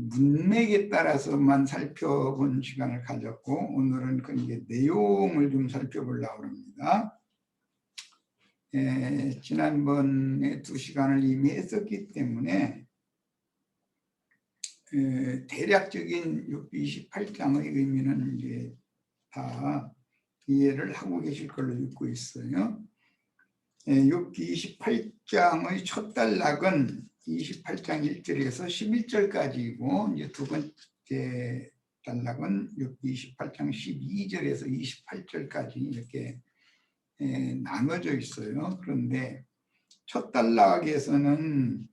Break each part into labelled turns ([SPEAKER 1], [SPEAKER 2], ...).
[SPEAKER 1] 문맥에 따라서만 살펴본 시간을 가졌고, 오늘은 그 이제 내용을 좀 살펴보려고 합니다. 지난번에 2시간을 이미 했었기 때문에 대략적인 28장의 의미는 이제 다 이해를 하고 계실 걸로 믿고 있어요. 28장의 첫 단락은 28장 1절에서 11절까지이고, 이제 두 번째 단락은 28장 12절에서 28절까지 이렇게 나눠져 있어요. 그런데 첫 단락에서는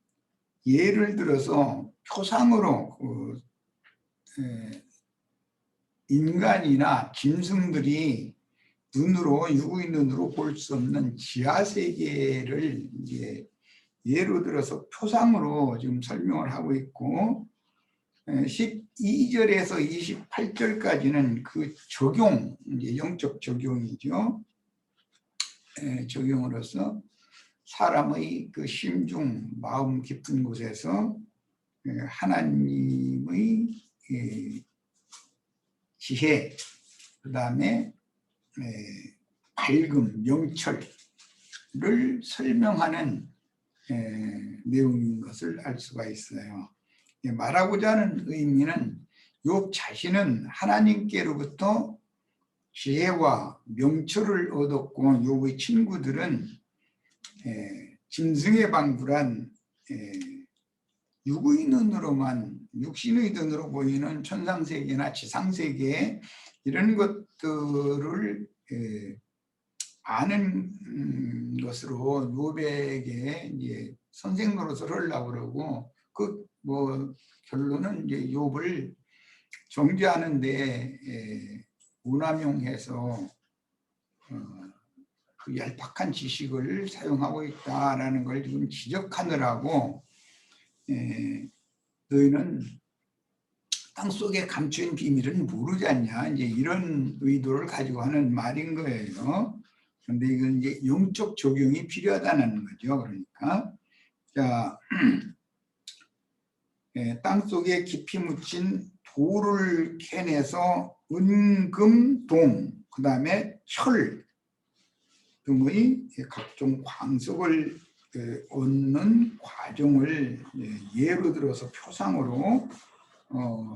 [SPEAKER 1] 예를 들어서 표상으로 인간이나 짐승들이 육의 눈으로 볼 수 없는 지하 세계를 이제 예로 들어서 표상으로 지금 설명을 하고 있고, 12절에서 28절까지는 그 적용, 이제 영적 적용이죠. 적용으로서 사람의 그 심중, 마음 깊은 곳에서 하나님의 지혜, 그 다음에 밝음, 명철을 설명하는 내용인 것을 알 수가 있어요. 말하고자 하는 의미는 욥 자신은 하나님께로부터 지혜와 명철을 얻었고, 욥의 친구들은 짐승의 방불한 육의 눈으로만, 육신의 눈으로 보이는 천상세계나 지상세계 이런 것들을 아는 것으로 욥에게 이제 선생 노릇을 하려고 그러고, 결론은 이제 욥을 정죄하는데 운암용해서 그 얄팍한 지식을 사용하고 있다라는 걸 지금 지적하느라고, 너희는 땅속에 감추인 비밀은 모르지 않냐, 이제 이런 의도를 가지고 하는 말인 거예요. 그런데 이건 이제 영적 적용이 필요하다는 거죠. 그러니까 자, 땅속에 깊이 묻힌 돌을 캐내서 은금, 동, 그 다음에 철 등의 각종 광석을 얻는 과정을 예로 들어서 표상으로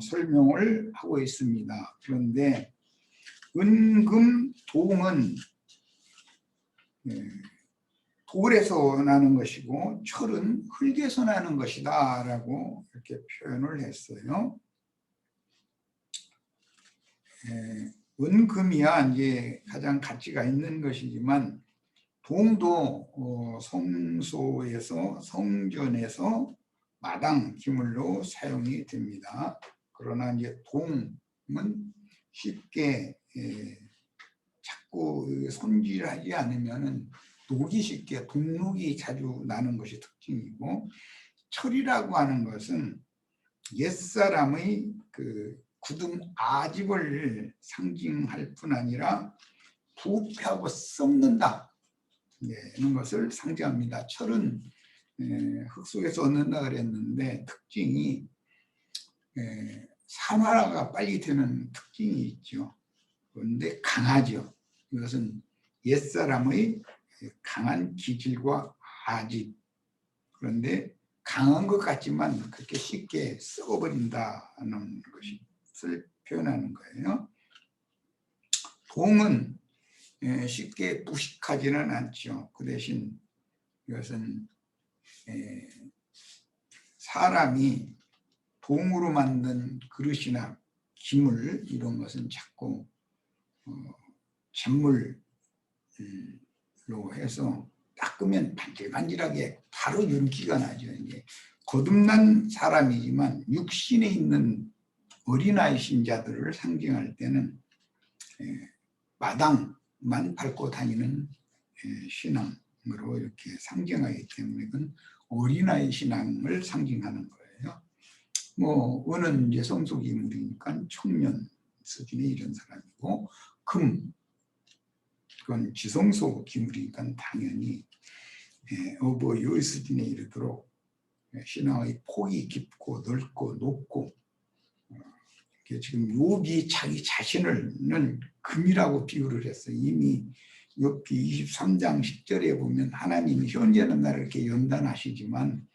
[SPEAKER 1] 설명을 하고 있습니다. 그런데 은금, 동은 돌에서 나는 것이고, 철은 흙에서 나는 것이다 라고 이렇게 표현을 했어요. 은금이야 이제 가장 가치가 있는 것이지만, 동도 성소에서, 성전에서 마당 기물로 사용이 됩니다. 그러나 이제 동은 쉽게 자꾸 손질하지 않으면 녹이 쉽게, 동록이 자주 나는 것이 특징이고, 철이라고 하는 것은 옛사람의 그 굳은 아집을 상징할 뿐 아니라 부패하고 썩는다 이런 것을 상징합니다. 철은 흙 속에서 얻는다 그랬는데, 특징이 산화가 빨리 되는 특징이 있죠. 그런데 강하죠. 이것은 옛사람의 강한 기질과 아집. 그런데 강한 것 같지만 그렇게 쉽게 썩어버린다는 것을 표현하는 거예요. 동은 쉽게 부식하지는 않죠. 그 대신 이것은 사람이 동으로 만든 그릇이나 기물 이런 것은 자꾸 잿물로 해서 닦으면 반질반질하게 바로 윤기가 나죠. 이제 거듭난 사람이지만 육신에 있는 어린아이 신자들을 상징할 때는 마당만 밟고 다니는 신앙으로 이렇게 상징하기 때문에 그건 어린아이 신앙을 상징하는 거예요. 은은 이제 성소기물이니까 청년 수준의 이런 사람이고, 금, 그건 지성소 기물이니까 당연히 어버이의 수준에 이르도록 신앙의 폭이 깊고 넓고 높고 지금 욥이 자기 자신을는 금이라고 비유를 했어요. 이미 욥기 23장 10절에 보면 하나님이 현재는 나를 이렇게 연단하시지만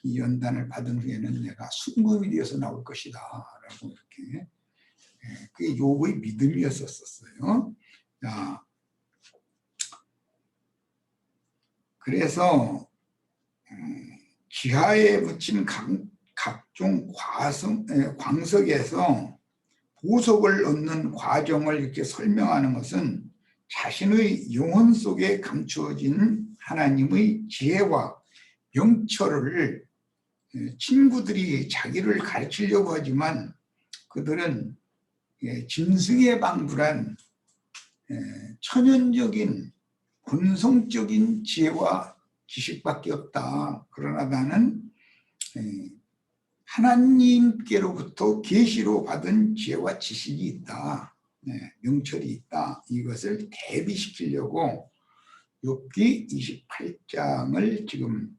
[SPEAKER 1] 이 연단을 받은 후에는 내가 순금이 되어서 나올 것이다 라고 이렇게, 그게 욥의 믿음이었었어요. 자, 그래서 기하에 붙인 각종 광석에서 보석을 얻는 과정을 이렇게 설명하는 것은 자신의 영혼 속에 감추어진 하나님의 지혜와 명철을 친구들이 자기를 가르치려고 하지만 그들은 짐승에 방불한 천연적인 본성적인 지혜와 지식밖에 없다. 그러나 나는 하나님께로부터 계시로 받은 지혜와 지식이 있다. 명철이 있다. 이것을 대비시키려고 욥기 28장을 지금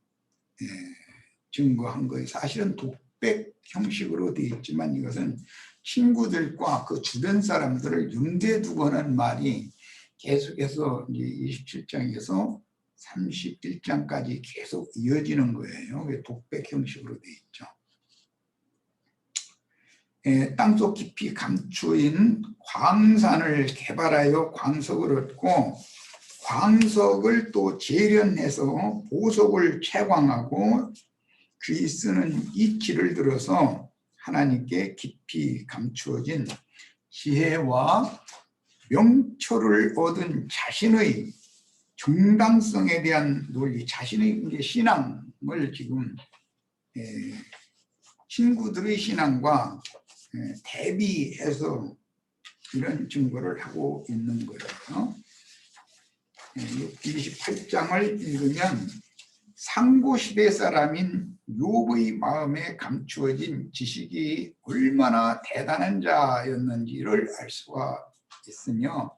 [SPEAKER 1] 증거한 거예요. 사실은 독백 형식으로 되어 있지만 이것은 친구들과 그 주변 사람들을 염두에 두고 하는 말이 계속해서 이제 27장에서 31장까지 계속 이어지는 거예요. 독백 형식으로 되어 있죠. 땅속 깊이 감추인 광산을 개발하여 광석을 얻고 광석을 또 재련해서 보석을 채광하고 그이 쓰는 이치를 들어서 하나님께 깊이 감추어진 지혜와 명철을 얻은 자신의 정당성에 대한 논리, 자신의 이제 신앙을 지금 친구들의 신앙과 대비해서 이런 증거를 하고 있는 거예요. 28장을 읽으면 상고시대 사람인 욥의 마음에 감추어진 지식이 얼마나 대단한 자였는지를 알 수가 있으며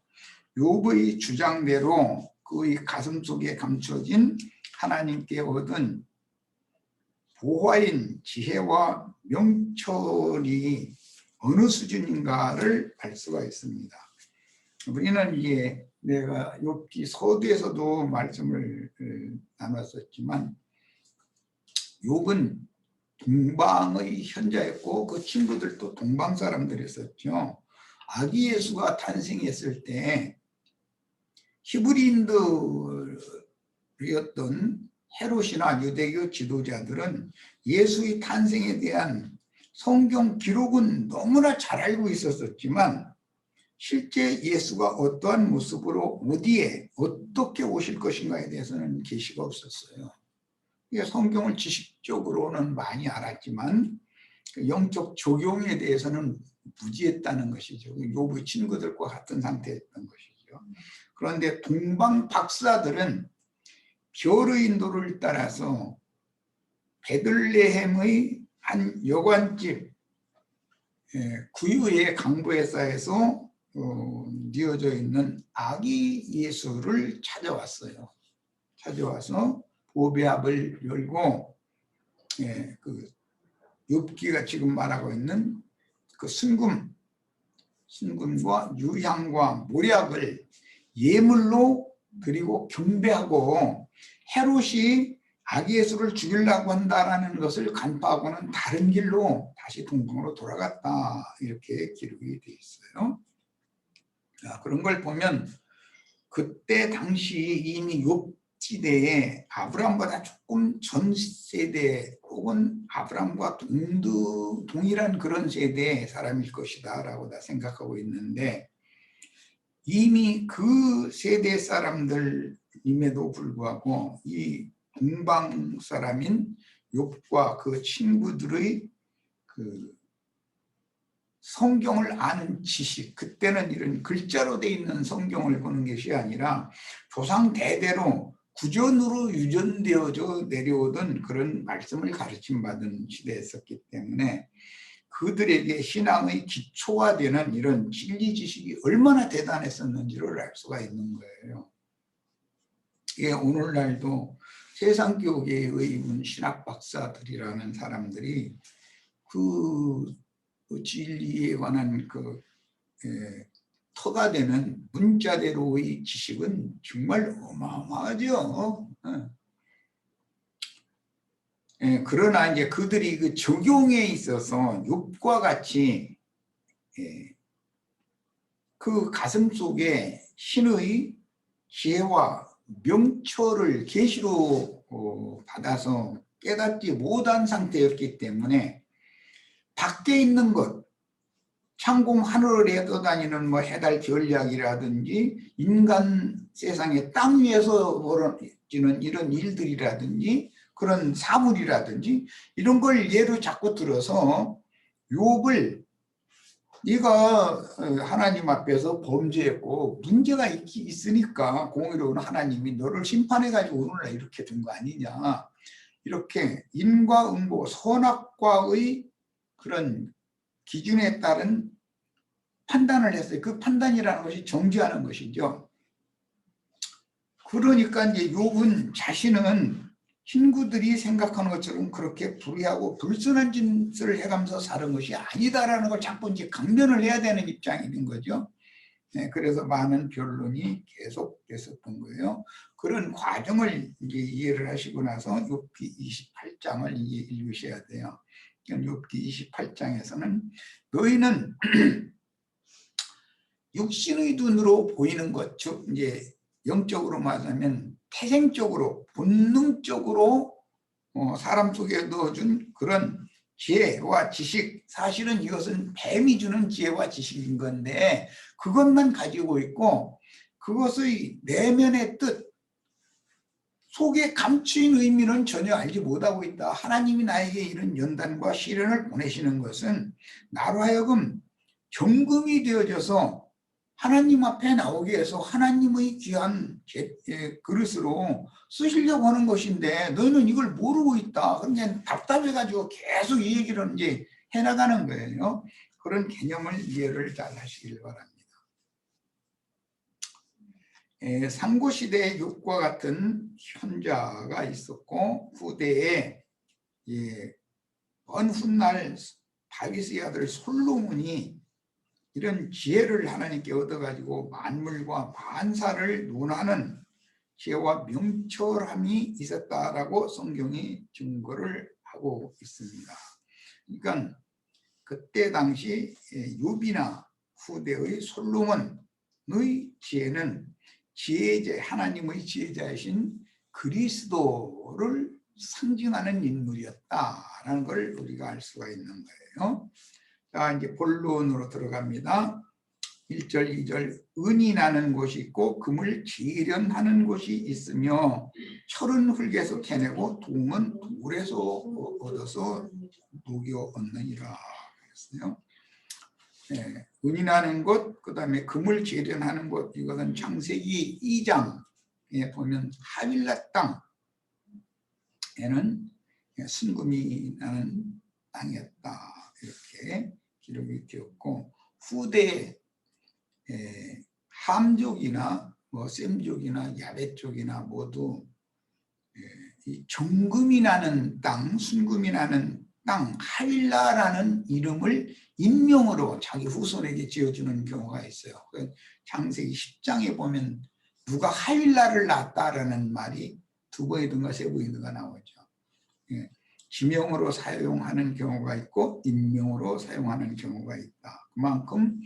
[SPEAKER 1] 욥의 주장대로 그의 가슴 속에 감추어진 하나님께 얻은 보화인 지혜와 명철이 어느 수준인가를 알 수가 있습니다. 우리는 이제 내가 욥기 서두에서도 말씀을 나눴었지만 욥은 동방의 현자였고 그 친구들도 동방 사람들이었죠. 아기 예수가 탄생했을 때 히브리인들이었던 헤롯이나 유대교 지도자들은 예수의 탄생에 대한 성경 기록은 너무나 잘 알고 있었지만 실제 예수가 어떠한 모습으로 어디에 어떻게 오실 것인가에 대해서는 계시가 없었어요. 성경을 지식적으로는 많이 알았지만 영적 적용에 대해서는 무지했다는 것이죠. 욥의 친구들과 같은 상태였던 것이죠. 그런데 동방 박사들은 별의 인도를 따라서 베들레헴의 한 여관집 구유의 강보에사에서 뉘어져 있는 아기 예수를 찾아왔어요. 찾아와서 보배합을 열고 그 욥기가 지금 말하고 있는 그 순금과 유향과 모략을 예물로 드리고 경배하고 헤롯이 아기 예수를 죽이려고 한다라는 것을 간파하고는 다른 길로 다시 동방으로 돌아갔다 이렇게 기록이 되어 있어요. 그런 걸 보면 그때 당시 이미 욥 시대에 아브라함보다 조금 전 세대 혹은 아브라함과 동일한 그런 세대의 사람일 것이다 라고 다 생각하고 있는데 이미 그 세대 사람들임에도 불구하고 이 동방 사람인 욥과 그 친구들의 그 성경을 아는 지식, 그때는 이런 글자로 돼 있는 성경을 보는 것이 아니라 조상 대대로 구전으로 유전되어져 내려오던 그런 말씀을 가르침받은 시대였었기 때문에 그들에게 신앙의 기초가 되는 이런 진리 지식이 얼마나 대단했었는지를 알 수가 있는 거예요. 예, 오늘날도 세상교계의 신학 박사들이라는 사람들이 그 진리에 관한 터가 되는 문자대로의 지식은 정말 어마어마하죠. 그러나 이제 그들이 그 적용에 있어서 욥과 같이 그 가슴 속에 신의 지혜와 명철을 계시로 받아서 깨닫지 못한 상태였기 때문에 밖에 있는 것, 창공 하늘에 떠다니는 뭐 해달 별이라든지 인간 세상의 땅 위에서 벌어지는 이런 일들이라든지 그런 사물이라든지 이런 걸 예로 자꾸 들어서 욥을 네가 하나님 앞에서 범죄했고 문제가 있으니까 공의로운 하나님이 너를 심판해가지고 오늘날 이렇게 된 거 아니냐, 이렇게 인과응보 선악과의 그런 기준에 따른 판단을 했어요. 그 판단이라는 것이 정죄하는 것이죠. 그러니까 이제 욥은 자신은 친구들이 생각하는 것처럼 그렇게 불의하고 불순한 짓을 해가면서 사는 것이 아니다라는 걸 자꾸 이제 강변을 해야 되는 입장이 있는 거죠. 그래서 많은 변론이 계속됐었던 거예요. 그런 과정을 이제 이해를 하시고 나서 욥기 28장을 이제 읽으셔야 돼요. 욥기 28장에서는 너희는 육신의 눈으로 보이는 것, 즉 이제 영적으로 말하면 태생적으로 본능적으로 사람 속에 넣어준 그런 지혜와 지식, 사실은 이것은 뱀이 주는 지혜와 지식인 건데 그것만 가지고 있고 그것의 내면의 뜻, 속에 감추인 의미는 전혀 알지 못하고 있다. 하나님이 나에게 이런 연단과 시련을 보내시는 것은 나로 하여금 정금이 되어져서 하나님 앞에 나오게 해서 하나님의 귀한 그릇으로 쓰시려고 하는 것인데 너희는 이걸 모르고 있다. 그러니까 답답해가지고 계속 이 얘기를 이제 해나가는 거예요. 그런 개념을 이해를 잘 하시길 바랍니다. 상고시대의 욥과 같은 현자가 있었고 후대에 먼 훗날 다윗의 아들 솔로몬이 이런 지혜를 하나님께 얻어가지고 만물과 만사를 논하는 지혜와 명철함이 있었다라고 성경이 증거를 하고 있습니다. 그러니까 그때 당시 욥이나 후대의 솔로몬의 지혜는 지혜자, 하나님의 지혜자이신 그리스도를 상징하는 인물이었다라는 걸 우리가 알 수가 있는 거예요. 자, 이제 본론으로 들어갑니다. 1절, 2절. 은이 나는 곳이 있고 금을 재련하는 곳이 있으며 철은 흙에서 캐내고 동은 돌에서 얻어서 녹여 얻느니라 그랬어요. 은이 나는 곳, 그 다음에 금을 재련하는 곳, 이것은 창세기 2장에 보면 하윌라 땅에는 순금이 나는 땅이었다 이렇게 기록이 되었고, 후대에 함족이나 뭐 셈족이나 야벳 쪽이나 모두 이 정금이 나는 땅, 순금이 나는 땅, 하윌라라는 이름을 인명으로 자기 후손에게 지어주는 경우가 있어요. 창세기 10장에 보면 누가 하윌라를 낳았다라는 말이 두 번이든가 세 번이든가 나오죠. 지명으로 사용하는 경우가 있고 인명으로 사용하는 경우가 있다. 그만큼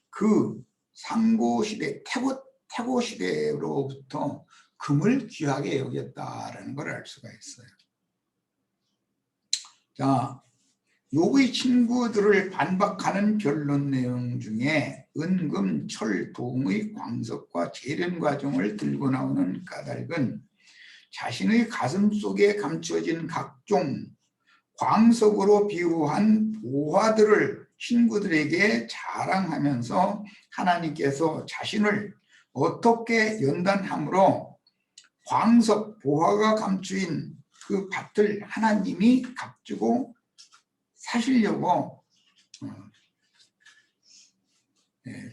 [SPEAKER 1] 그 상고시대, 태고시대로부터 금을 귀하게 여겼다라는 걸 알 수가 있어요. 자, 욥의 친구들을 반박하는 변론 내용 중에 은, 금, 철, 동의 광석과 재련 과정을 들고 나오는 까닭은 자신의 가슴 속에 감추어진 각종 광석으로 비유한 보화들을 친구들에게 자랑하면서 하나님께서 자신을 어떻게 연단함으로 광석, 보화가 감추인 그 밭을 하나님이 값주고 사시려고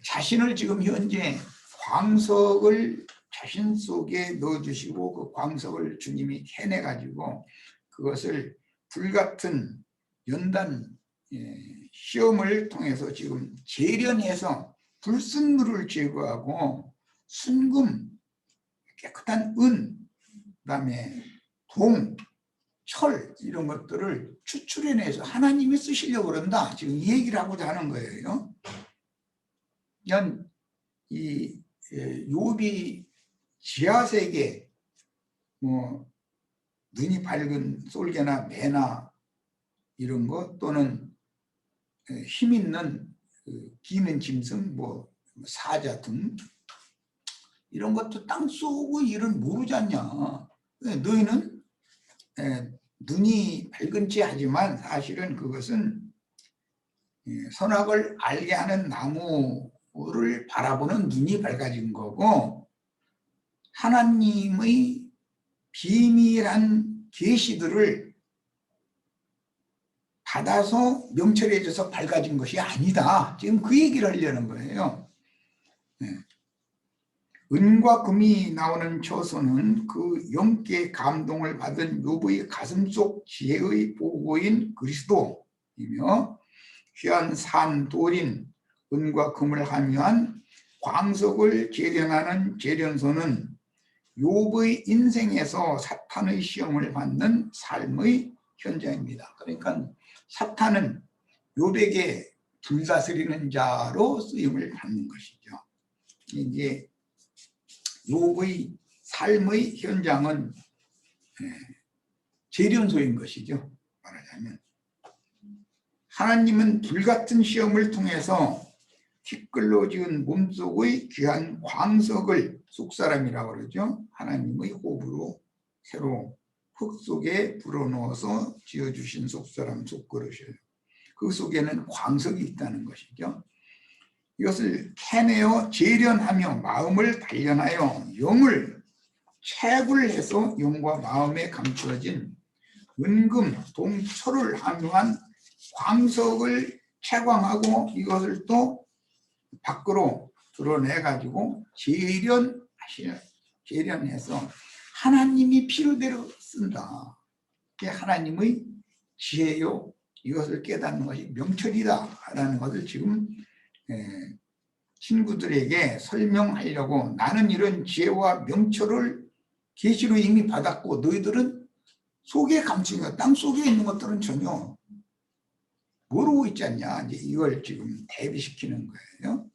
[SPEAKER 1] 자신을 지금 현재 광석을 자신 속에 넣어주시고 그 광석을 주님이 캐내가지고 그것을 불같은 연단 시험을 통해서 지금 재련해서 불순물을 제거하고 순금, 깨끗한 은, 그다음에 동, 철 이런 것들을 추출해내서 하나님이 쓰시려고 그런다. 지금 이 얘기를 하고자 하는 거예요. 그냥 이 욥이 지하세계, 뭐 눈이 밝은 솔개나 매나 이런 것, 또는 힘 있는 기는 짐승, 뭐 사자 등 이런 것도 땅 쏘고 일은 모르지 않냐. 너희는 눈이 밝은 체 하지만 사실은 그것은 선악을 알게 하는 나무를 바라보는 눈이 밝아진 거고, 하나님의 비밀한 계시들을 받아서 명철해져서 밝아진 것이 아니다. 지금 그 얘기를 하려는 거예요. 은과 금이 나오는 처소는 그 영계 감동을 받은 욥의 가슴속 지혜의 보고인 그리스도이며, 귀한 산돌인 은과 금을 함유한 광석을 재련하는 재련소는 욥의 인생에서 사탄의 시험을 받는 삶의 현장입니다. 그러니까 사탄은 욥에게 불다스리는 자로 쓰임을 받는 것이죠. 이제 욥의 삶의 현장은 재련소인 것이죠. 말하자면 하나님은 불같은 시험을 통해서 티끌로 지은 몸속의 귀한 광석을, 쑥사람이라고 그러죠. 하나님의 호흡으로 새로 흙 속에 불어넣어서 지어주신 쑥사람, 쑥그릇이에요. 그 속에는 광석이 있다는 것이죠. 이것을 캐내어 재련하며 마음을 단련하여 영을 채굴해서 영과 마음에 감추어진 은금, 동철을 함유한 광석을 채광하고 이것을 또 밖으로 드러내가지고 재련해서 하나님이 필요대로 쓴다. 이게 하나님의 지혜요. 이것을 깨닫는 것이 명철이다 라는 것을 지금 친구들에게 설명하려고, 나는 이런 지혜와 명철을 계시로 이미 받았고 너희들은 속에 감춘 것, 땅 속에 있는 것들은 전혀 모르고 있지 않냐. 이제 이걸 지금 대비시키는 거예요.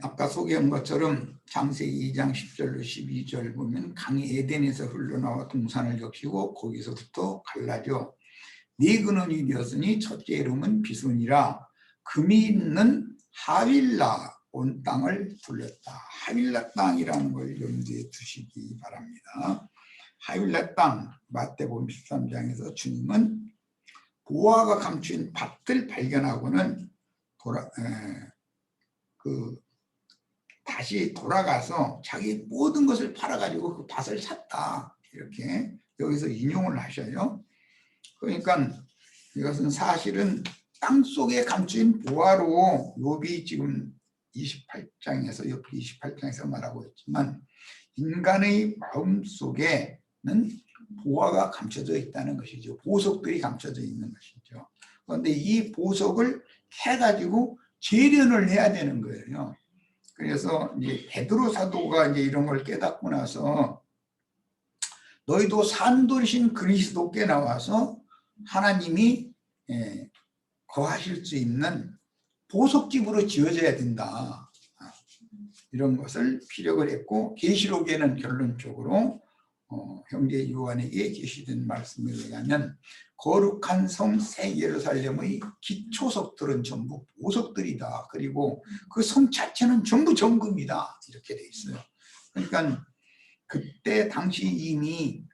[SPEAKER 1] 아까 소개한 것처럼 창세기 2장 10절로 12절 보면 강이 에덴에서 흘러나와 동산을 적시고 거기서부터 갈라져 네 근원이 되었으니 첫째 이름은 비손이라 금이 있는 하윌라 온 땅을 불렀다. 하윌라 땅이라는 걸 염두에 두시기 바랍니다. 하윌라 땅, 마태복음 13장에서 주님은 보화가 감춘 밭을 발견하고는 다시 돌아가서 자기 모든 것을 팔아가지고 그 밭을 샀다. 이렇게 여기서 인용을 하셔요. 그러니까 이것은 사실은 땅속에 감춘 보화로 욥이 지금 28장에서 옆에 28장에서 말하고 있지만 인간의 마음속에는 보화가 감춰져 있다는 것이죠. 보석들이 감춰져 있는 것이죠. 그런데 이 보석을 캐가지고 재련을 해야 되는 거예요. 그래서 이제 베드로 사도가 이제 이런 걸 깨닫고 나서 너희도 산돌이신 그리스도께 나와서 하나님이 거하실 수 있는 보석집으로 지어져야 된다. 이런 것을 피력을 했고, 계시록에는 결론적으로 형제 요한에게 계시된 말씀에 의하면 거룩한 성 새 예루살렘의 기초석들은 전부 보석들이다. 그리고 그 성 자체는 전부 정금이다. 이렇게 돼 있어요. 그러니까 그때 당시 이미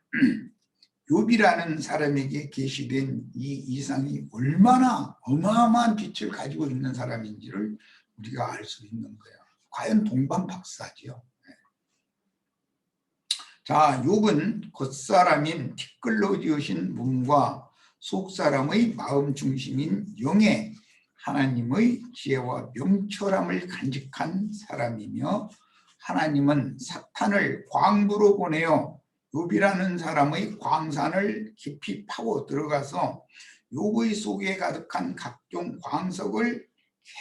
[SPEAKER 1] 욥이라는 사람에게 계시된 이 이상이 얼마나 어마어마한 빛을 가지고 있는 사람인지를 우리가 알 수 있는 거예요. 과연 동방박사지요. 자, 욥은 겉사람인 티끌로 지으신 몸과 속사람의 마음 중심인 영의 하나님의 지혜와 명철함을 간직한 사람이며, 하나님은 사탄을 광부로 보내어 욥이라는 사람의 광산을 깊이 파고 들어가서 욥의 속에 가득한 각종 광석을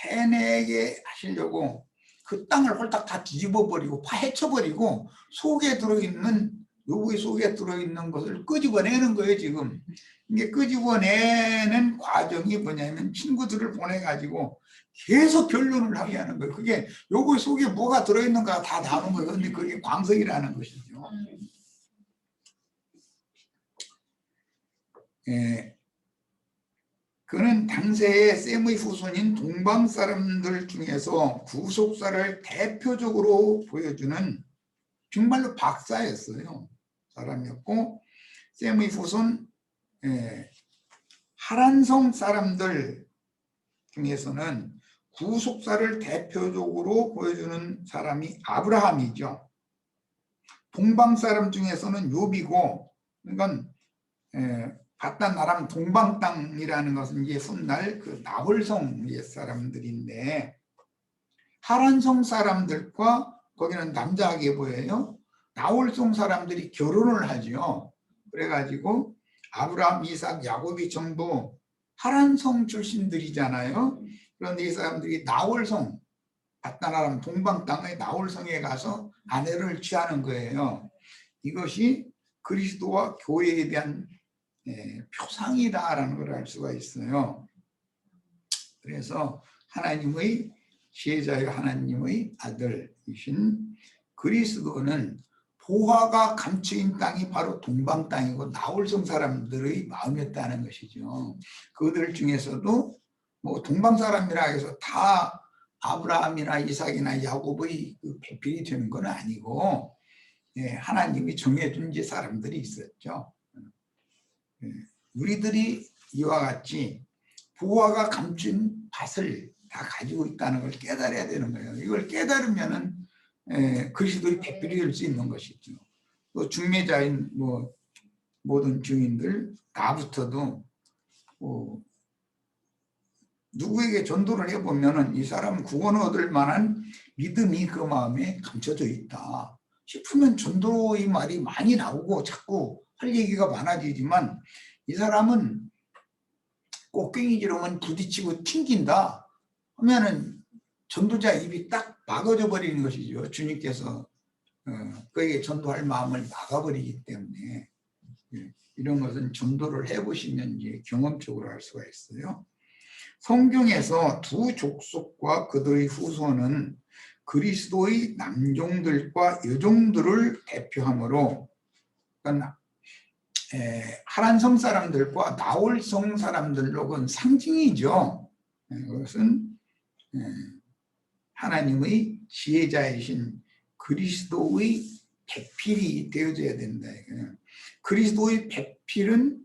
[SPEAKER 1] 캐내게 하시려고 그 땅을 홀딱 다 뒤집어버리고 파헤쳐버리고 속에 들어있는 욥의 속에 들어있는 것을 끄집어내는 거예요. 지금 이게 끄집어내는 과정이 뭐냐면 친구들을 보내가지고 계속 결론을 하게 하는 거예요. 그게 욥의 속에 뭐가 들어있는가 다 다룬 거예요. 근데 그게 광석이라는 것이죠. 예. 그는 당시의 셈의 후손인 동방 사람들 중에서 구속사를 대표적으로 보여주는 정말로 박사였어요. 사람이었고 셈의 후손 하란성 사람들 중에서는 구속사를 대표적으로 보여주는 사람이 아브라함이죠. 동방 사람 중에서는 욥이고, 그러니까 바단 아람 동방 땅이라는 것은 이제 훗날 그 나홀성 사람들인데, 하란성 사람들과 거기는 남자하게 보여요. 나홀성 사람들이 결혼을 하죠. 그래가지고 아브라함, 이삭, 야곱이 전부 하란성 출신들이잖아요. 그런데 이 사람들이 나홀성, 바단 아람 동방 땅의 나홀성에 가서 아내를 취하는 거예요. 이것이 그리스도와 교회에 대한 표상이다라는 걸 알 수가 있어요. 그래서 하나님의 지혜자여 하나님의 아들이신 그리스도는 보화가 감추인 땅이 바로 동방 땅이고 나홀성 사람들의 마음이었다는 것이죠. 그들 중에서도 뭐 동방 사람이라 해서 다 아브라함이나 이삭이나 야곱의 그 배필이 되는 건 아니고 하나님이 정해준 사람들이 있었죠. 우리들이 이와 같이 보화가 감춘 밭을 다 가지고 있다는 걸 깨달아야 되는 거예요. 이걸 깨달으면은 그리스도의 배필이 될 수 있는 것이죠. 또 중매자인 뭐 모든 증인들 나부터도 누구에게 전도를 해보면은 이 사람은 구원을 얻을 만한 믿음이 그 마음에 감춰져 있다 싶으면 전도의 말이 많이 나오고 자꾸 할 얘기가 많아지지만, 이 사람은 꽃갱이지로만 부딪히고 튕긴다 하면은 전도자 입이 딱 막아져 버리는 것이죠. 주님께서 그에게 전도할 마음을 막아버리기 때문에 이런 것은 전도를 해보시면 이제 경험적으로 알 수가 있어요. 성경에서 두 족속과 그들의 후손은 그리스도의 남종들과 여종들을 대표하므로, 그러니까 하란성 사람들과 나홀성 사람들로 그건 상징이죠. 그것은 하나님의 지혜자이신 그리스도의 배필이 되어져야 된다. 그리스도의 배필은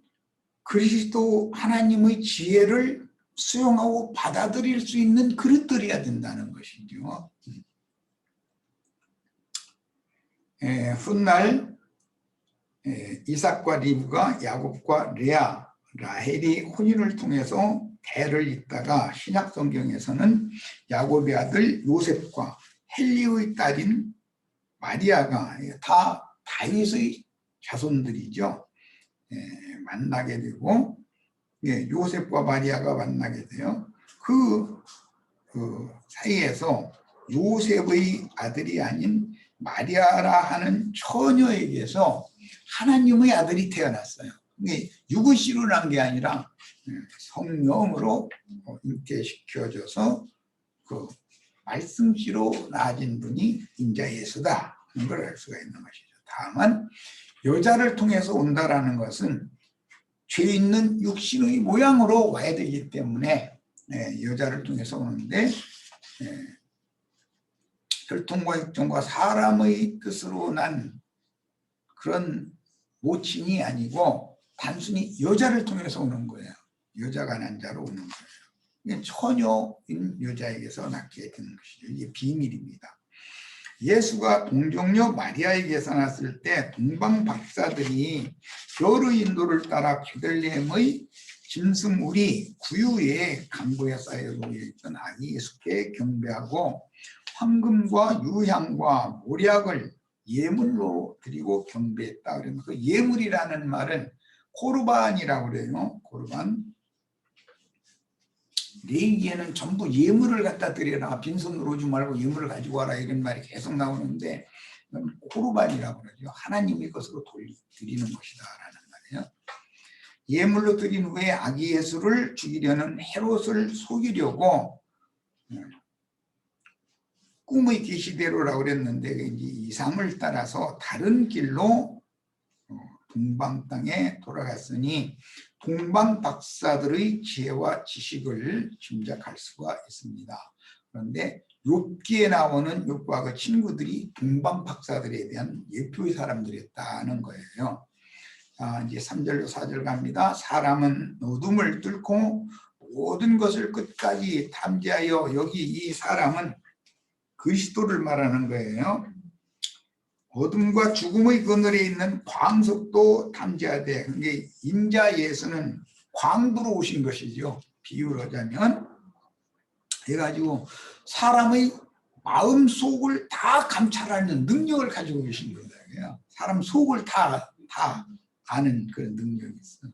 [SPEAKER 1] 그리스도 하나님의 지혜를 수용하고 받아들일 수 있는 그릇들이어야 된다는 것이죠. 훗날 이삭과 리브가 야곱과 레아, 라헬이 혼인을 통해서 대를 잇다가 신약 성경에서는 야곱의 아들 요셉과 헬리의 딸인 마리아가 다 다윗의 자손들이죠. 만나게 되고 요셉과 마리아가 만나게 돼요. 그 사이에서 요셉의 아들이 아닌 마리아라 하는 처녀에게서 하나님의 아들이 태어났어요. 육의 씨로 난 게 아니라 성령으로 잉태시켜져서 그 말씀씨로 낳아진 분이 인자 예수다 하는 걸 알 수가 있는 것이죠. 다만 여자를 통해서 온다라는 것은 죄 있는 육신의 모양으로 와야 되기 때문에 여자를 통해서 오는데, 혈통과 육정과 사람의 뜻으로 난 그런 모친이 아니고 단순히 여자를 통해서 오는 거예요. 여자가 난 자로 오는 거예요. 처녀인 여자에게서 낳게 되는 것이죠. 이게 비밀입니다. 예수가 동정녀 마리아에게서 났을 때 동방 박사들이 별의 인도를 따라 베들레헴의 짐승우리 구유에 강보에 쌓여 놓여있던 아기 예수께 경배하고 황금과 유향과 모략을 예물로 드리고 경배했다. 그러면 그 예물이라는 말은 코르반이라고 그래요. 코르반. 레위기에는 전부 예물을 갖다 드려라, 빈손으로 오지 말고 예물을 가지고 와라, 이런 말이 계속 나오는데 코르반이라고 그러죠. 하나님의 것으로 드리는 것이다 라는 말이에요. 예물로 드린 후에 아기 예수를 죽이려는 헤롯을 속이려고 꿈의 계시대로라고 그랬는데 이제 이상을 따라서 다른 길로 동방 땅에 돌아갔으니 동방 박사들의 지혜와 지식을 짐작할 수가 있습니다. 그런데 욥기에 나오는 욥과 그 친구들이 동방 박사들에 대한 예표의 사람들이었다는 거예요. 이제 3절로 4절 갑니다. 사람은 어둠을 뚫고 모든 것을 끝까지 탐지하여, 여기 이 사람은 그리스도를 말하는 거예요. 어둠과 죽음의 그늘에 있는 광석도 탐지하되, 이게 인자 예수는 광부로 오신 것이죠. 비유를 하자면. 해가지고 사람의 마음 속을 다 감찰하는 능력을 가지고 계신 거예요. 사람 속을 다 아는 그런 능력이 있어요.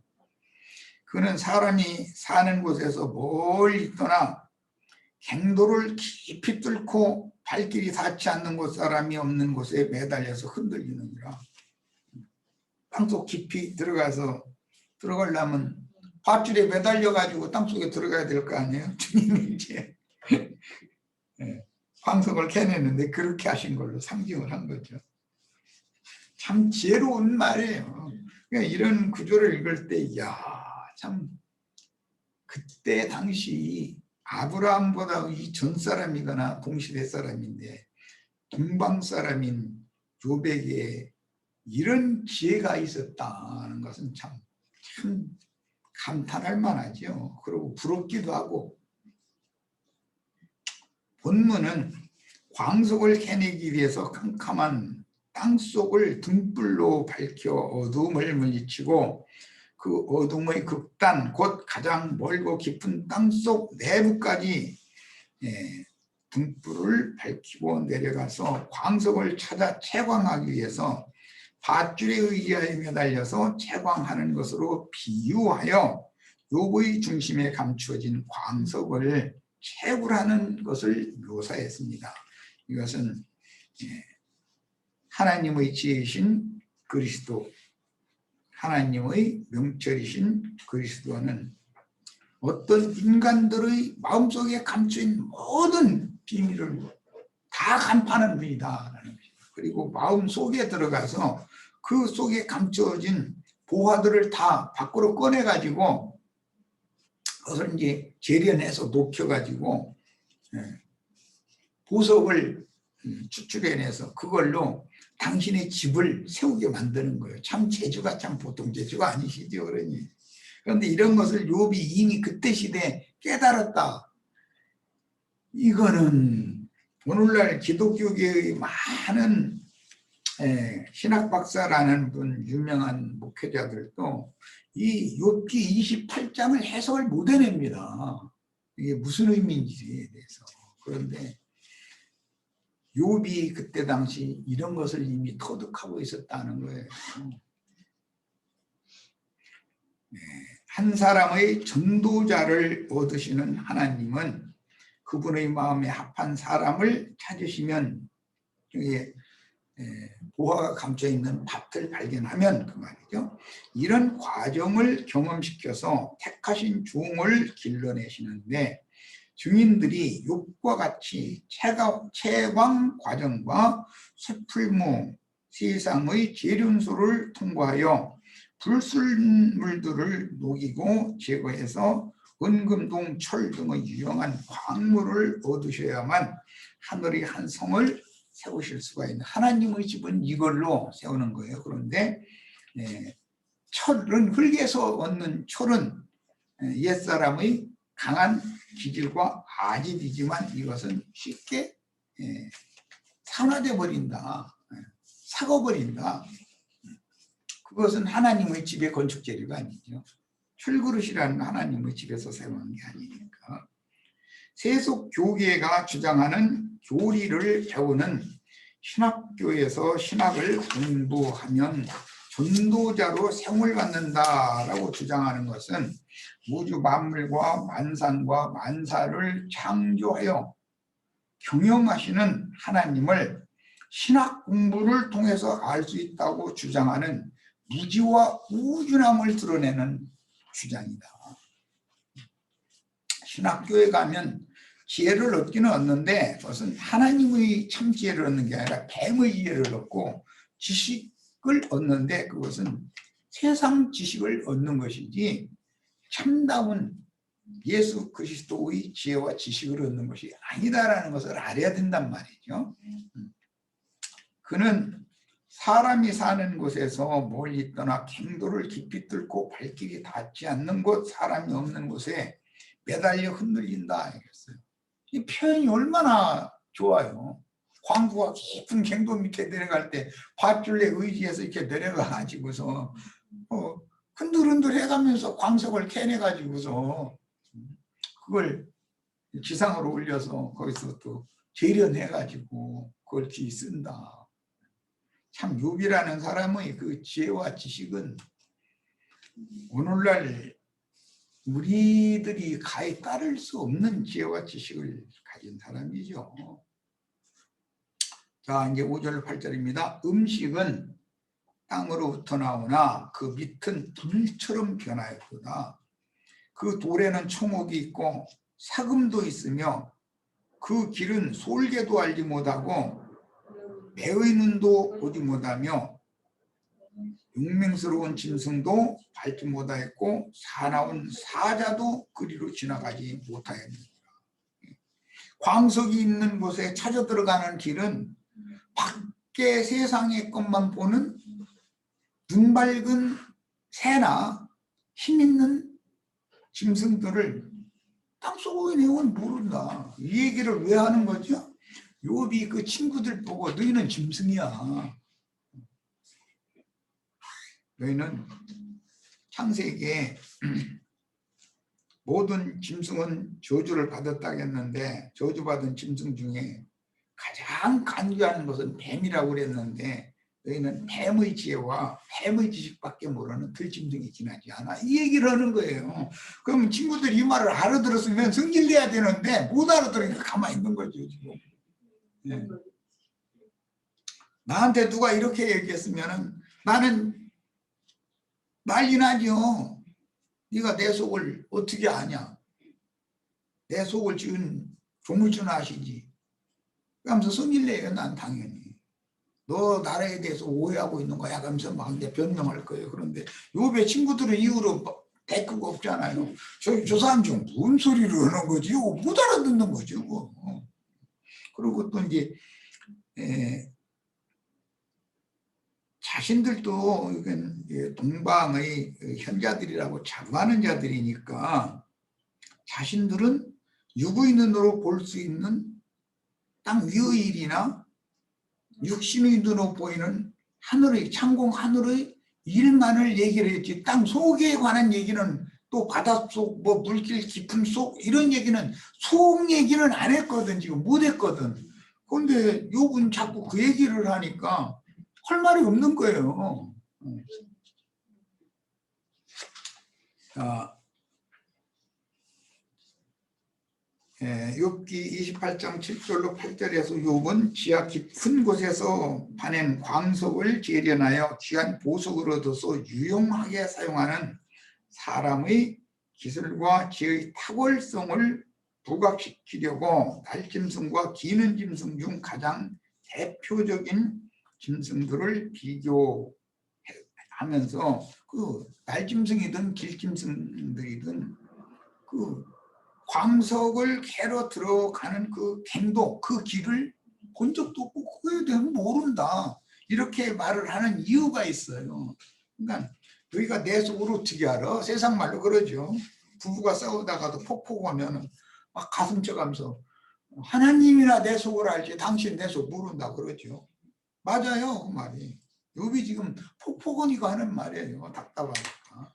[SPEAKER 1] 그는 사람이 사는 곳에서 멀리 떠나 갱도를 깊이 뚫고 발길이 닿지 않는 곳, 사람이 없는 곳에 매달려서 흔들리느니라. 땅속 깊이 들어가려면 밧줄에 매달려 가지고 땅속에 들어가야 될 거 아니에요. 주님이 이제 광석을 캐내는데 그렇게 하신 걸로 상징을 한 거죠. 참 지혜로운 말이에요. 그러니까 이런 구조를 읽을 때, 참 그때 당시 아브라함보다 이 전 사람이거나 동시대 사람인데 동방 사람인 욥에게 이런 지혜가 있었다는 것은 참 감탄할 만하죠. 그리고 부럽기도 하고. 본문은 광석을 캐내기 위해서 캄캄한 땅속을 등불로 밝혀 어둠을 물리치고 그 어둠의 극단, 곧 가장 멀고 깊은 땅속 내부까지 등불을 밝히고 내려가서 광석을 찾아 채광하기 위해서 밧줄에 의지하여 매달려서 채광하는 것으로 비유하여 욥의 중심에 감추어진 광석을 채굴하는 것을 묘사했습니다. 이것은 하나님의 지혜이신 그리스도, 하나님의 명철이신 그리스도는 어떤 인간들의 마음속에 감추인 모든 비밀을 다 간파하는 분이다. 그리고 마음속에 들어가서 그 속에 감춰진 보화들을 다 밖으로 꺼내가지고 그것을 이제 재련해서 녹여가지고 보석을 추출해내서 그걸로 당신의 집을 세우게 만드는 거예요. 참 재주가 참 보통 재주가 아니시죠. 그러니. 그런데 이런 것을 욥이 이미 그때 시대에 깨달았다. 이거는 오늘날 기독교계의 많은 신학박사라는 분, 유명한 목회자들도 이 욥기 28장을 해석을 못 해냅니다. 이게 무슨 의미인지에 대해서. 그런데 욥이 그때 당시 이런 것을 이미 터득하고 있었다는 거예요. 한 사람의 전도자를 얻으시는 하나님은 그분의 마음에 합한 사람을 찾으시면 보화가 감춰있는 밭을 발견하면 그 말이죠. 이런 과정을 경험시켜서 택하신 종을 길러내시는데 증인들이 욥과 같이 채광 과정과 쇠풀무 세상의 재련소를 통과하여 불순물들을 녹이고 제거해서 은금동, 철 등의 유용한 광물을 얻으셔야만 하늘의 한 성을 세우실 수가 있는, 하나님의 집은 이걸로 세우는 거예요. 그런데 철은, 흙에서 얻는 철은 옛사람의 강한 기질과 아집이지만 이것은 쉽게 산화돼 버린다, 삭아버린다. 그것은 하나님의 집의 건축 재료가 아니죠. 철그릇이라는 하나님의 집에서 세우는 게 아니니까. 세속 교계가 주장하는 교리를 배우는 신학교에서 신학을 공부하면 전도자로 생을 갖는다라고 주장하는 것은 우주 만물과 만상과 만사를 창조하여 경영하시는 하나님을 신학 공부를 통해서 알 수 있다고 주장하는 무지와 우준함을 드러내는 주장이다. 신학교에 가면 지혜를 얻기는 얻는데 그것은 하나님의 참 지혜를 얻는 게 아니라 뱀의 지혜를 얻고 지식을 얻는데 그것은 세상 지식을 얻는 것이지 참다운 예수 그리스도의 지혜와 지식을 얻는 것이 아니다라는 것을 알아야 된단 말이죠. 그는 사람이 사는 곳에서 멀리 떠나 갱도를 깊이 뚫고 발길이 닿지 않는 곳, 사람이 없는 곳에 매달려 흔들린다 이랬어요. 이 표현이 얼마나 좋아요. 광부가 깊은 갱도 밑에 내려갈 때 밧줄에 의지해서 이렇게 내려가 가지고서 흔들흔들 해가면서 광석을 캐내가지고서 그걸 지상으로 올려서 거기서 또 재련해가지고 그걸 뒤 쓴다. 참 욥이라는 사람의 그 지혜와 지식은 오늘날 우리들이 가히 따를 수 없는 지혜와 지식을 가진 사람이죠. 자, 이제 5절 8절입니다. 음식은 땅으로부터 나오나 그 밑은 불처럼 변하였도다. 그 돌에는 초목이 있고 사금도 있으며 그 길은 솔개도 알지 못하고 매의 눈도 보지 못하며 용맹스러운 짐승도 밟지 못하였고 사나운 사자도 그리로 지나가지 못하였느니라. 광석이 있는 곳에 찾아 들어가는 길은 밖에 세상의 것만 보는 눈 밝은 새나 힘 있는 짐승들을 땅속의 내용은 모른다. 이 얘기를 왜 하는 거죠? 욥이 그 친구들 보고 너희는 짐승이야. 너희는 창세기에 모든 짐승은 저주를 받았다겠는데 저주받은 짐승 중에 가장 간교한 것은 뱀이라고 그랬는데 너희는 뱀의 지혜와 뱀의 지식밖에 모르는 들짐승이 지나지 않아. 이 얘기를 하는 거예요. 그럼 친구들이 이 말을 알아들었으면 성질내야 되는데 못 알아들으니까 가만히 있는 거죠. 지금. 네. 나한테 누가 이렇게 얘기했으면 나는 난리 나죠. 네가 내 속을 어떻게 아냐. 내 속을 지은 조물주는 아시지. 그러면서 성질내요. 난 당연히. 너 나라에 대해서 오해하고 있는 거야 하면서 막 이제 변명할 거예요. 그런데 욥의 친구들은 이후로 대꾸가 없잖아요. 저 사람 지금 무슨 소리를 하는 거지? 못 알아듣는 거죠. 그리고 또 이제 자신들도 동방의 현자들이라고 자부하는 자들이니까 자신들은 육의 눈으로 볼 수 있는 땅 위의 일이나 육신의 눈으로 보이는 하늘의 창공 하늘의 일만을 얘기를 했지 땅 속에 관한 얘기는 또 바닷속 뭐 물길 깊은 속 이런 얘기는 속 얘기는 안 했거든. 지금 못 했거든. 그런데 욥은 자꾸 그 얘기를 하니까 할 말이 없는 거예요. 자, 욥기 28장 7절로 8절에서 욥은 지하 깊은 곳에서 파낸 광석을 재련하여 귀한 보석을 얻어서 유용하게 사용하는 사람의 기술과 지혜의 탁월성을 부각시키려고 날짐승과 기는 짐승 중 가장 대표적인 짐승들을 비교하면서 그 날짐승이든 길짐승들이든 그 광석을 캐러 들어가는 그 갱도, 그 길을 본 적도 없고 그거에 대해서 모른다. 이렇게 말을 하는 이유가 있어요. 그러니까 너희가 내 속을 어떻게 알아? 세상 말로 그러죠. 부부가 싸우다가도 폭포 가면 막 가슴 쪄가면서 하나님이나 내 속을 알지 당신 내 속 모른다 그러죠. 맞아요. 그 말이. 욥이 지금 폭포거니까 하는 말이에요. 답답하니까.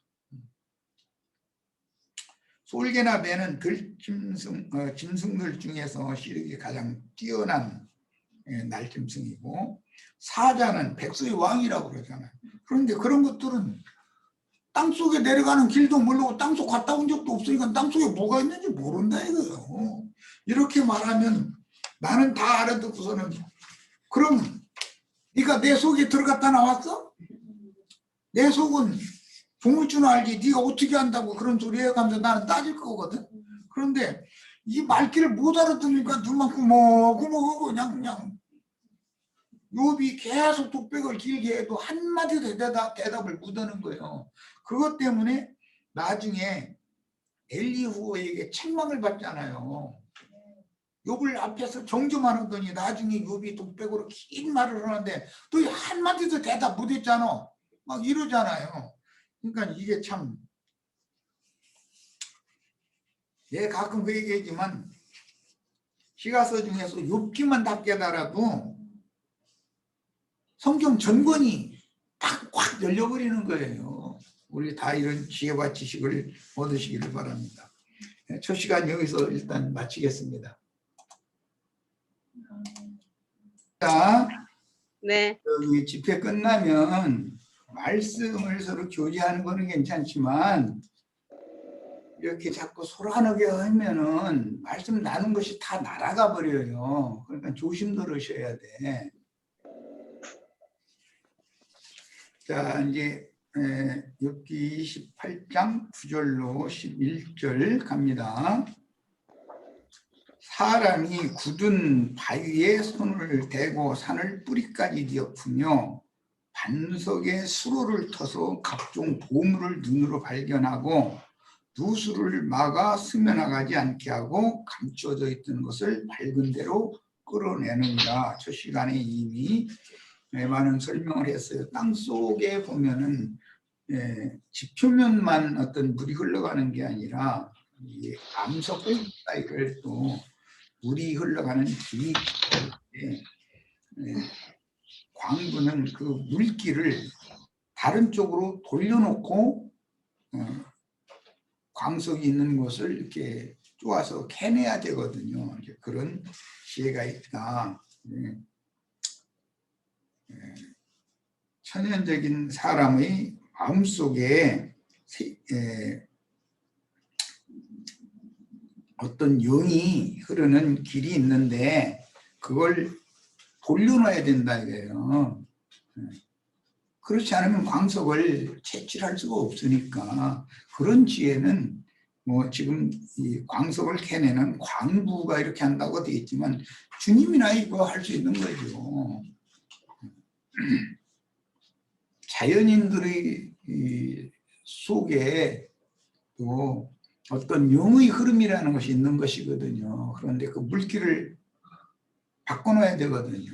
[SPEAKER 1] 솔개나 매는 짐승들 중에서 시력이 가장 뛰어난 날짐승이고 사자는 백수의 왕이라고 그러잖아요. 그런데 그런 것들은 땅속에 내려가는 길도 모르고 땅속 갔다 온 적도 없으니까 땅속에 뭐가 있는지 모른다 이거예요. 이렇게 말하면 나는 다 알아듣고서는 그럼 네가 내 속에 들어갔다 나왔어? 내 속은 조물주는 알지 네가 어떻게 한다고 그런 소리 해가면서 나는 따질 거거든. 그런데 이 말귀를 못 알아듣으니까 눈만 구멍하고 그냥 욥이 계속 독백을 길게 해도 한마디도 대답을 못하는 거예요. 그것 때문에 나중에 엘리후에게 책망을 받잖아요. 욥을 앞에서 정죄만 하더니 나중에 욥이 독백으로 긴 말을 하는데 또 한마디도 대답 못했잖아. 막 이러잖아요. 그러니까 이게 참 내가 가끔 그 얘기하지만 시가서 중에서 욥기만 다 깨달아도 성경 전권이 딱 열려버리는 거예요. 우리 다 이런 지혜와 지식을 얻으시기를 바랍니다. 첫 시간 여기서 일단 마치겠습니다. 자,
[SPEAKER 2] 네.
[SPEAKER 1] 여기 집회 끝나면 말씀을 서로 교제하는 거는 괜찮지만 이렇게 자꾸 소란하게 하면은 말씀 나눈 것이 다 날아가 버려요. 그러니까 조심 들으셔야 돼. 자, 이제 욥기 28장 9절로 11절 갑니다. 사람이 굳은 바위에 손을 대고 산을 뿌리까지 뒤엎으며 반석에 수로를 터서 각종 보물을 눈으로 발견하고 누수를 막아 스며나가지 않게 하고 감춰져 있던 것을 밝은 대로 끌어내느니라. 저 시간에 이미 많은 설명을 했어요. 땅속에 보면은 지표면만 어떤 물이 흘러가는 게 아니라 이 암석 사이를 또 물이 흘러가는 길이 광부는 그 물길을 다른 쪽으로 돌려놓고 광석이 있는 곳을 이렇게 쪼아서 캐내야 되거든요. 그런 지혜가 있다. 천연적인 사람의 마음속에 어떤 영이 흐르는 길이 있는데 그걸 돌려놔야 된다 이거예요. 그렇지 않으면 광석을 채취할 수가 없으니까 그런 지혜는 뭐 지금 이 광석을 캐내는 광부가 이렇게 한다고 되어 있지만 주님이나 이거 할 수 있는 거죠. 자연인들의 속에 또 어떤 영의 흐름이라는 것이 있는 것이거든요. 그런데 그 물길을 바꿔놔야 되거든요.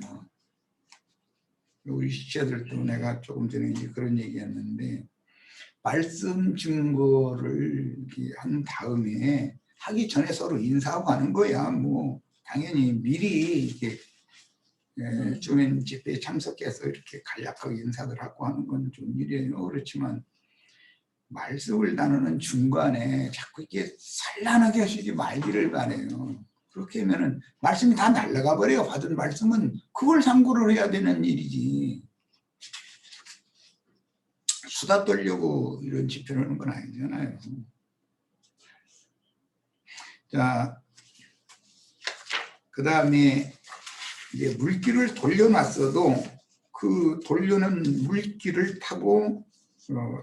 [SPEAKER 1] 우리 시체들도 내가 조금 전에 이제 그런 얘기했는데 말씀 증거를 이렇게 한 다음에 하기 전에 서로 인사하고 하는 거야. 뭐 당연히 미리 이렇게 주민 집회에 참석해서 이렇게 간략하게 인사를 하고 하는 건 좀 일이에요. 그렇지만 말씀을 나누는 중간에 자꾸 이렇게 산란하게 하시지 말기를 바래요. 그렇게 하면은 말씀이 다 날아가 버려요. 받은 말씀은 그걸 참고를 해야 되는 일이지. 수다 떨려고 이런 집회를 하는 건 아니잖아요. 자, 그 다음에 이제 물길을 돌려놨어도 그 돌려놓은 물길을 타고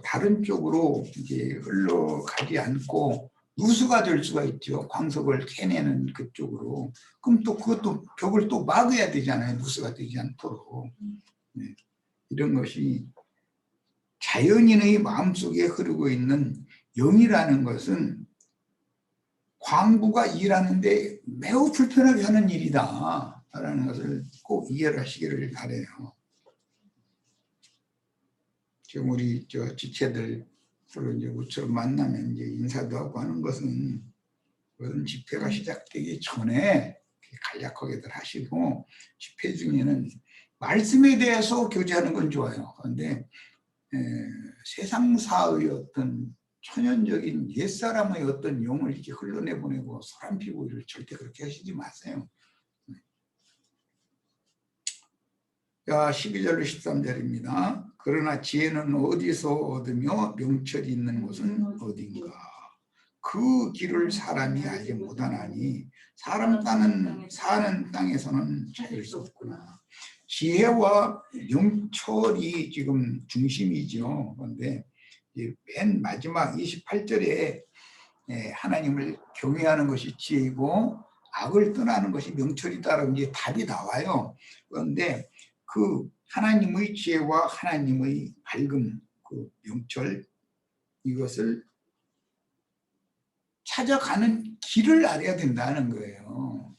[SPEAKER 1] 다른 쪽으로 이제 흘러가지 않고 누수가 될 수가 있죠. 광석을 캐내는 그쪽으로. 그럼 또 그것도 벽을 또 막아야 되잖아요. 누수가 되지 않도록. 네. 이런 것이 자연인의 마음속에 흐르고 있는 영이라는 것은 광부가 일하는데 매우 불편하게 하는 일이다 라는 것을 꼭 이해를 하시기를 바라요. 지금 우리 지체들 서로 이제 우처럼 만나면 이제 인사도 하고 하는 것은 그런 집회가 시작되기 전에 간략하게들 하시고 집회 중에는 말씀에 대해서 교제하는 건 좋아요. 그런데 세상사의 어떤 천연적인 옛사람의 어떤 용을 이렇게 흘러내보내고 소란피고 이를 절대 그렇게 하시지 마세요. 자, 12절로 13절입니다. 그러나 지혜는 어디서 얻으며 명철이 있는 곳은 어딘가. 그 길을 사람이 알지 못하나니 사람 사는 땅에서는 찾을 수 없구나. 지혜와 명철이 지금 중심이죠. 그런데 맨 마지막 28절에 하나님을 경외하는 것이 지혜이고 악을 떠나는 것이 명철이다라고 이제 답이 나와요. 그런데 그 하나님의 지혜와 하나님의 밝음, 그 명철, 이것을 찾아가는 길을 알아야 된다는 거예요.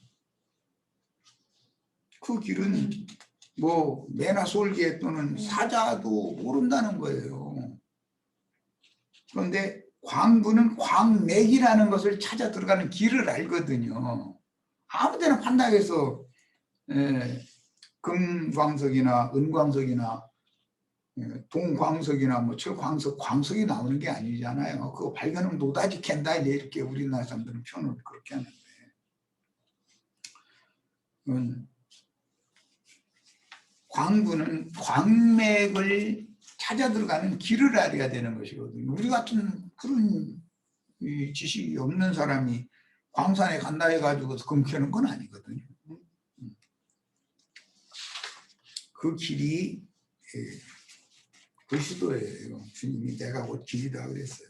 [SPEAKER 1] 그 길은 뭐 매나 솔개 또는 사자도 모른다는 거예요. 그런데 광부는 광맥이라는 것을 찾아 들어가는 길을 알거든요. 아무 데나 판다해서 금광석이나 은광석이나 동광석이나 뭐 철광석, 광석이 나오는 게 아니잖아요. 그거 발견하면 노다지 캔다 이렇게 우리나라 사람들은 표현을 그렇게 하는데, 광부는 광맥을 찾아 들어가는 길을 알아야 되는 것이거든요. 우리 같은 그런 지식이 없는 사람이 광산에 간다 해가지고 금캐는 건 아니거든요. 그 길이 그리스도예요. 주님이 내가 곧 길이다 그랬어요.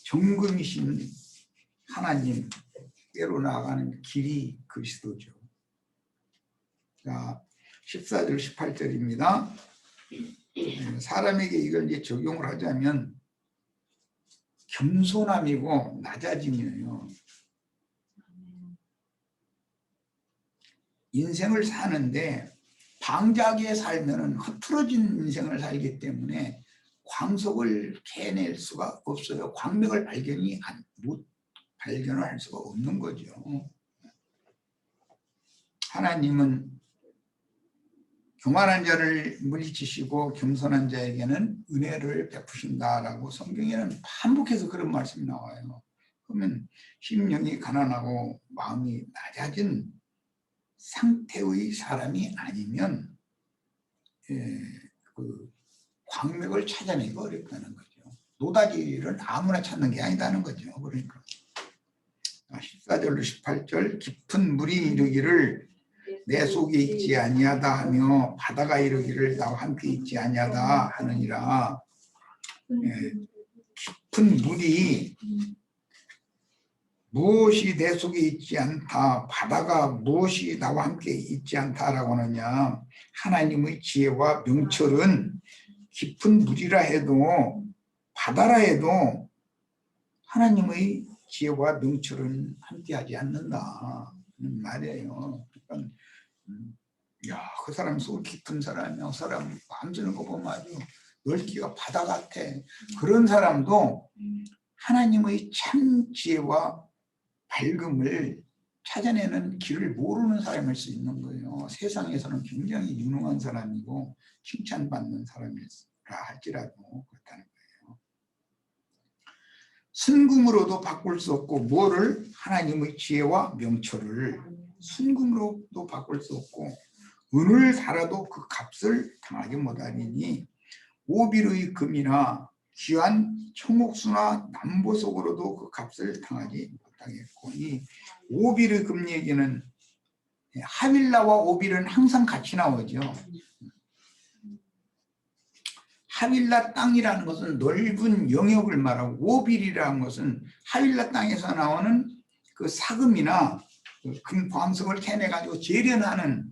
[SPEAKER 1] 정금이신 하나님께로 나아가는 길이 그리스도죠. 자, 14절 18절입니다. 사람에게 이걸 이제 적용을 하자면 겸손함이고 낮아짐이에요. 인생을 사는데 방자하게 살면은 흐트러진 인생을 살기 때문에 광석을 캐낼 수가 없어요. 광맥을 발견을 할 수가 없는 거죠. 하나님은 교만한 자를 물리치시고 겸손한 자에게는 은혜를 베푸신다라고 성경에는 반복해서 그런 말씀이 나와요. 그러면 심령이 가난하고 마음이 낮아진 상태의 사람이 아니면 그 광맥을 찾아내기 어렵다는 거죠. 노다지를 아무나 찾는 게 아니다는 거죠. 그러니까 14절로 18절 깊은 물이 이르기를 내 속에 있지 아니하다 하며 바다가 이르기를 나와 함께 있지 아니하다 하느니라. 깊은 물이 무엇이 내 속에 있지 않다, 바다가 무엇이 나와 함께 있지 않다라고 하느냐. 하나님의 지혜와 명철은 깊은 물이라 해도 바다라 해도 하나님의 지혜와 명철은 함께하지 않는다 는 말이에요. 그러니까 그 사람 속 깊은 사람이야. 그 사람 만지는 거 보면 아주 넓기가 바다 같아. 그런 사람도 하나님의 참 지혜와 밝음을 찾아내는 길을 모르는 사람일 수 있는 거예요. 세상에서는 굉장히 유능한 사람이고 칭찬받는 사람이라 할지라도 그렇다는 거예요. 순금으로도 바꿀 수 없고, 뭐를? 하나님의 지혜와 명철을 순금으로도 바꿀 수 없고, 은을 달아도 그 값을 당하지 못하리니 오빌의 금이나 귀한 청옥수나 남보석으로도 그 값을 당하지 못하겠고, 이 오빌의 금 얘기는 하윌라와 오빌은 항상 같이 나오죠. 하윌라 땅이라는 것은 넓은 영역을 말하고, 오빌이라는 것은 하윌라 땅에서 나오는 그 사금이나 금 광석을 캐내가지고 재련하는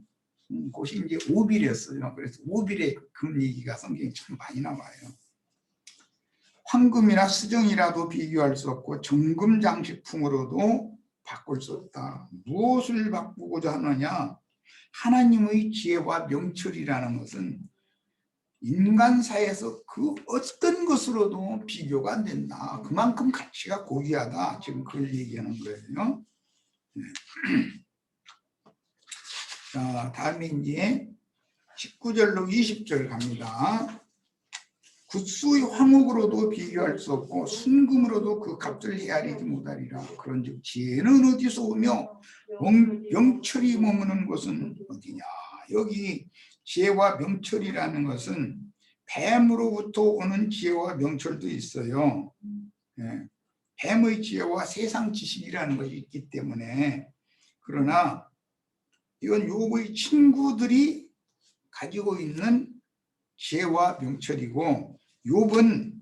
[SPEAKER 1] 곳이 이제 오빌이었어요. 그래서 오빌의 금 얘기가 성경에 참 많이 나와요. 황금이나 수정이라도 비교할 수 없고 정금 장식품으로도 바꿀 수 없다. 무엇을 바꾸고자 하느냐? 하나님의 지혜와 명철이라는 것은 인간사에서 그 어떤 것으로도 비교가 안 된다. 그만큼 가치가 고귀하다. 지금 그걸 얘기하는 거예요. 자, 다음에 이제 19절로 20절 갑니다. 굿수의 황옥으로도 비교할 수 없고 순금으로도 그 값을 헤아리지 못하리라. 그런즉 지혜는 어디서 오며 명철이 머무는 곳은 어디냐. 여기 지혜와 명철이라는 것은 뱀으로부터 오는 지혜와 명철도 있어요. 예. 뱀의 지혜와 세상 지식이라는 것이 있기 때문에, 그러나 이건 욥의 친구들이 가지고 있는 지혜와 명철이고, 욥은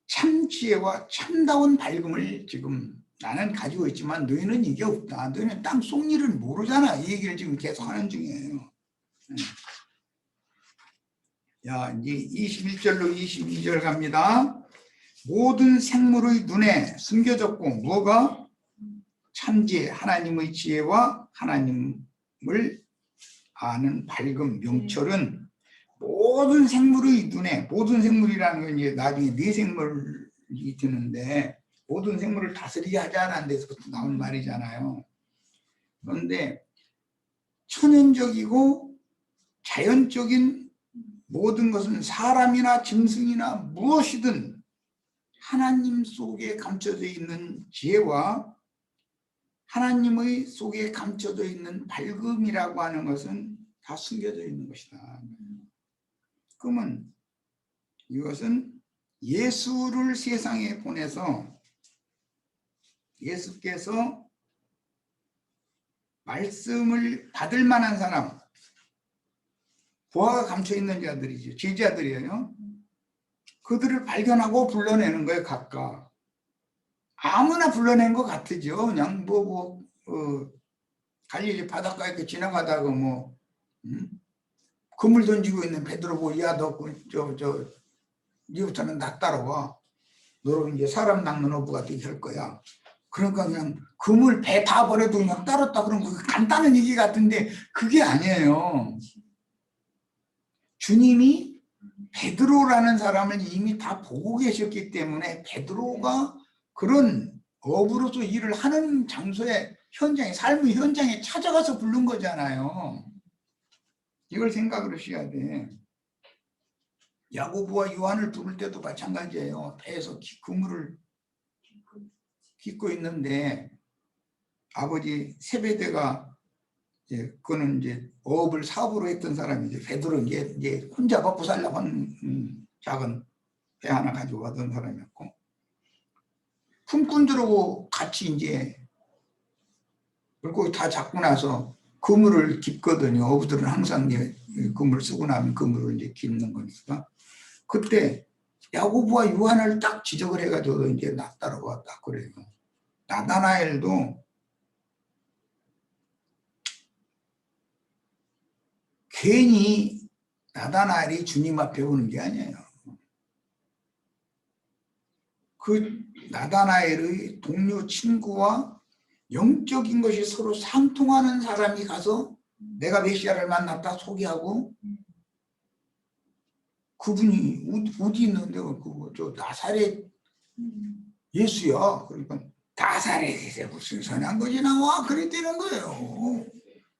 [SPEAKER 1] 참 지혜와 참다운 밝음을 지금 나는 가지고 있지만 너희는 이게 없다. 너희는 땅 속 일을 모르잖아. 이 얘기를 지금 계속 하는 중이에요. 야, 이제 21절로 22절 갑니다. 모든 생물의 눈에 숨겨졌고, 뭐가? 참지혜, 하나님의 지혜와 하나님을 아는 밝음, 명철은 모든 생물의 눈에, 모든 생물이라는 건 이제 나중에 네 생물이 드는데, 모든 생물을 다스리게 하자는 데서부터 나온 말이잖아요. 그런데 천연적이고 자연적인 모든 것은 사람이나 짐승이나 무엇이든 하나님 속에 감춰져 있는 지혜와 하나님의 속에 감춰져 있는 밝음이라고 하는 것은 다 숨겨져 있는 것이다. 그러면 이것은 예수를 세상에 보내서 예수께서 말씀을 받을 만한 사람, 보화가 감춰 있는 자들이죠. 제자들이에요. 그들을 발견하고 불러내는 거예요. 각각. 아무나 불러낸 것 같으죠. 그냥 갈릴리 바닷가에 이렇게 지나가다가 그물 던지고 있는 베드로 보고, 야, 너 니부터는 나 따라와. 너로 이제 사람 낚는 어부가 되게 할 거야. 그러니까 그냥 그물 배 다 버려도 그냥 따랐다. 그런 거 간단한 얘기 같은데 그게 아니에요. 주님이 베드로라는 사람을 이미 다 보고 계셨기 때문에 베드로가 그런 어부로서 일을 하는 장소에, 현장에, 삶의 현장에 찾아가서 부른 거잖아요. 이걸 생각을 하셔야 돼. 야고보와 요한을 부를 때도 마찬가지예요. 배에서 그물을 깃고 있는데 아버지 세베대가 그거는 이제 어업을 사업으로 했던 사람이죠. 베드로는 이제 혼자 먹고 살려고 하는 작은 배 하나 가지고 가던 사람이었고, 품꾼들하고 같이 이제 물고기 다 잡고 나서 그물을 깃거든요. 어부들은 항상 그물 쓰고 나면 그물을 이제 깃는 거니까. 그때 야고보와 요한을 딱 지적을 해가지고 이제 나 따라와 딱 그래요. 나다나엘도 괜히 나다나엘이 주님 앞에 오는 게 아니에요. 그 나다나엘의 동료 친구와 영적인 것이 서로 상통하는 사람이 가서 내가 메시아를 만났다 소개하고, 그분이 어디 있는데 저 나사렛 예수야. 그러니까 나사렛에서 무슨 선한 것이 나와? 그랬다는 거예요.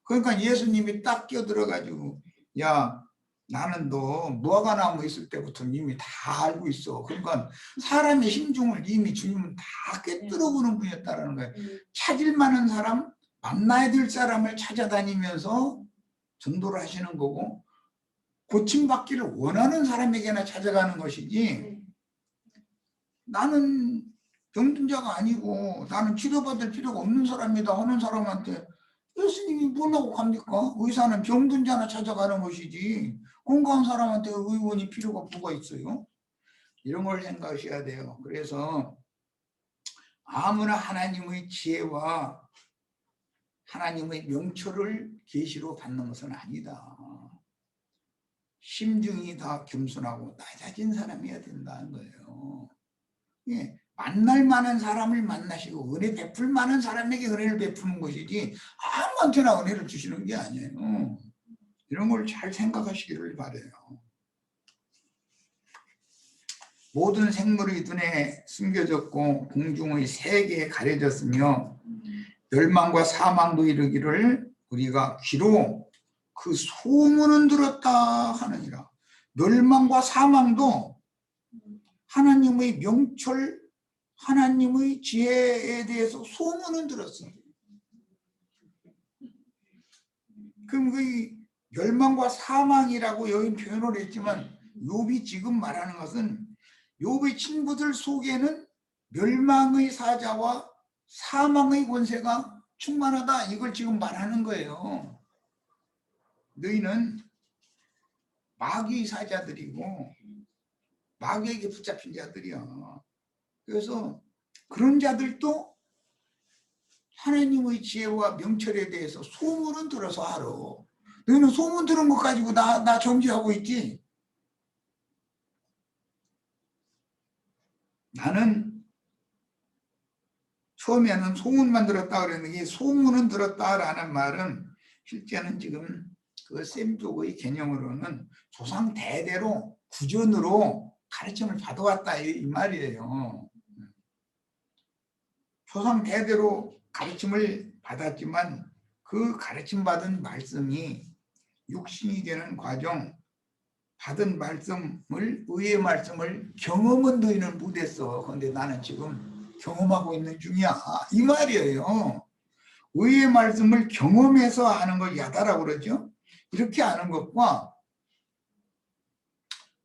[SPEAKER 1] 그러니까 예수님이 딱 끼어들어가지고, 야, 나는 너 무화과 나무 있을 때부터 이미 다 알고 있어. 그러니까 사람의 심중을 이미 주님은 다 꿰뚫어보는 분이었다는 거예요. 찾을 만한 사람, 만나야 될 사람을 찾아다니면서 전도를 하시는 거고, 고침받기를 원하는 사람에게나 찾아가는 것이지, 나는 병든 자가 아니고 나는 치료받을 필요가 없는 사람이다 하는 사람한테 예수님이 뭐라고 합니까? 의사는 병든 자나 찾아가는 것이지 건강한 사람한테 의원이 필요가 뭐가 있어요? 이런 걸 생각하셔야 돼요. 그래서 아무나 하나님의 지혜와 하나님의 명철을 계시로 받는 것은 아니다. 심중이 다 겸손하고 낮아진 사람이어야 된다는 거예요. 예, 만날 만한 사람을 만나시고 은혜 베풀 만한 사람에게 은혜를 베푸는 것이지 아무한테나 은혜를 주시는 게 아니에요. 이런 걸 잘 생각하시기를 바라요. 모든 생물의 눈에 숨겨졌고 공중의 세계에 가려졌으며 멸망과 사망도 이르기를 우리가 귀로 그 소문은 들었다 하느니라. 멸망과 사망도 하나님의 명철, 하나님의 지혜에 대해서 소문은 들었어요. 그럼 그 멸망과 사망이라고 여기 표현을 했지만 욥이 지금 말하는 것은 욥의 친구들 속에는 멸망의 사자와 사망의 권세가 충만하다, 이걸 지금 말하는 거예요. 너희는 마귀의 사자들이고 마귀에게 붙잡힌 자들이야. 그래서 그런 자들도 하나님의 지혜와 명철에 대해서 소문은 들어서 알아. 너희는 소문 들은 것 가지고 나 정죄하고 있지. 나는 처음에는 소문만 들었다 그랬는데, 소문은 들었다라는 말은 실제는 지금 그 셈족의 개념으로는 조상 대대로 구전으로 가르침을 받아왔다 이 말이에요. 조상 대대로 가르침을 받았지만 그 가르침 받은 말씀이 육신이 되는 과정, 받은 말씀을, 의의 말씀을 경험은 너희는 못했어. 그런데 나는 지금 경험하고 있는 중이야, 이 말이에요. 의의 말씀을 경험해서 아는 걸 야다라고 그러죠. 이렇게 아는 것과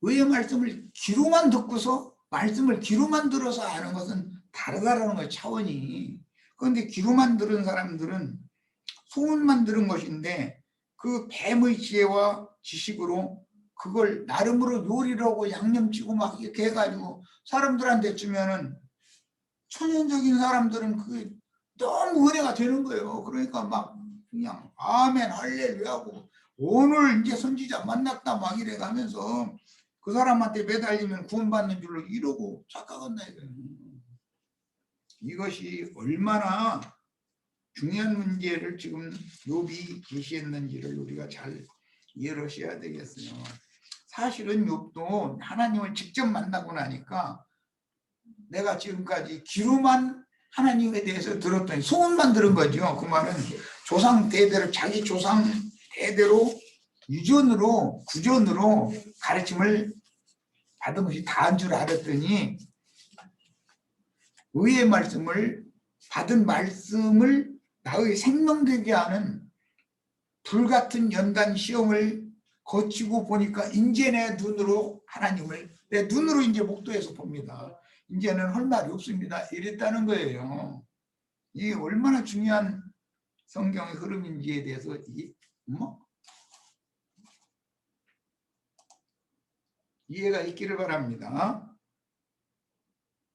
[SPEAKER 1] 의의 말씀을 귀로만 듣고서 말씀을 귀로만 들어서 아는 것은 다르다라는 거예요, 차원이. 그런데 귀로만 들은 사람들은 소문만 들은 것인데 그 뱀의 지혜와 지식으로 그걸 나름으로 요리를 하고 양념치고 막 이렇게 해가지고 사람들한테 주면은 천연적인 사람들은 그게 너무 은혜가 되는 거예요. 그러니까 막 그냥 아멘 할렐루야 하고 오늘 이제 선지자 만났다 막 이래 가면서 그 사람한테 매달리면 구원받는 줄로 이러고 착각한다 이거예요. 이것이 얼마나 중요한 문제를 지금 욥이 제시했는지를 우리가 잘 이해를 하셔야 되겠어요. 사실은 욥도 하나님을 직접 만나고 나니까 내가 지금까지 귀로만 하나님에 대해서 들었더니 소문만 들은 거죠. 그 말은 조상 대대로, 자기 조상 대대로 유전으로 구전으로 가르침을 받은 것이 다인 줄 알았더니 의의 말씀을 받은 말씀을 나의 생명되게 하는 불같은 연단 시험을 거치고 보니까 이제 내 눈으로 하나님을 내 눈으로 이제 목도해서 봅니다. 이제는 할 말이 없습니다. 이랬다는 거예요. 이게 얼마나 중요한 성경의 흐름인지에 대해서 이해가 있기를 바랍니다.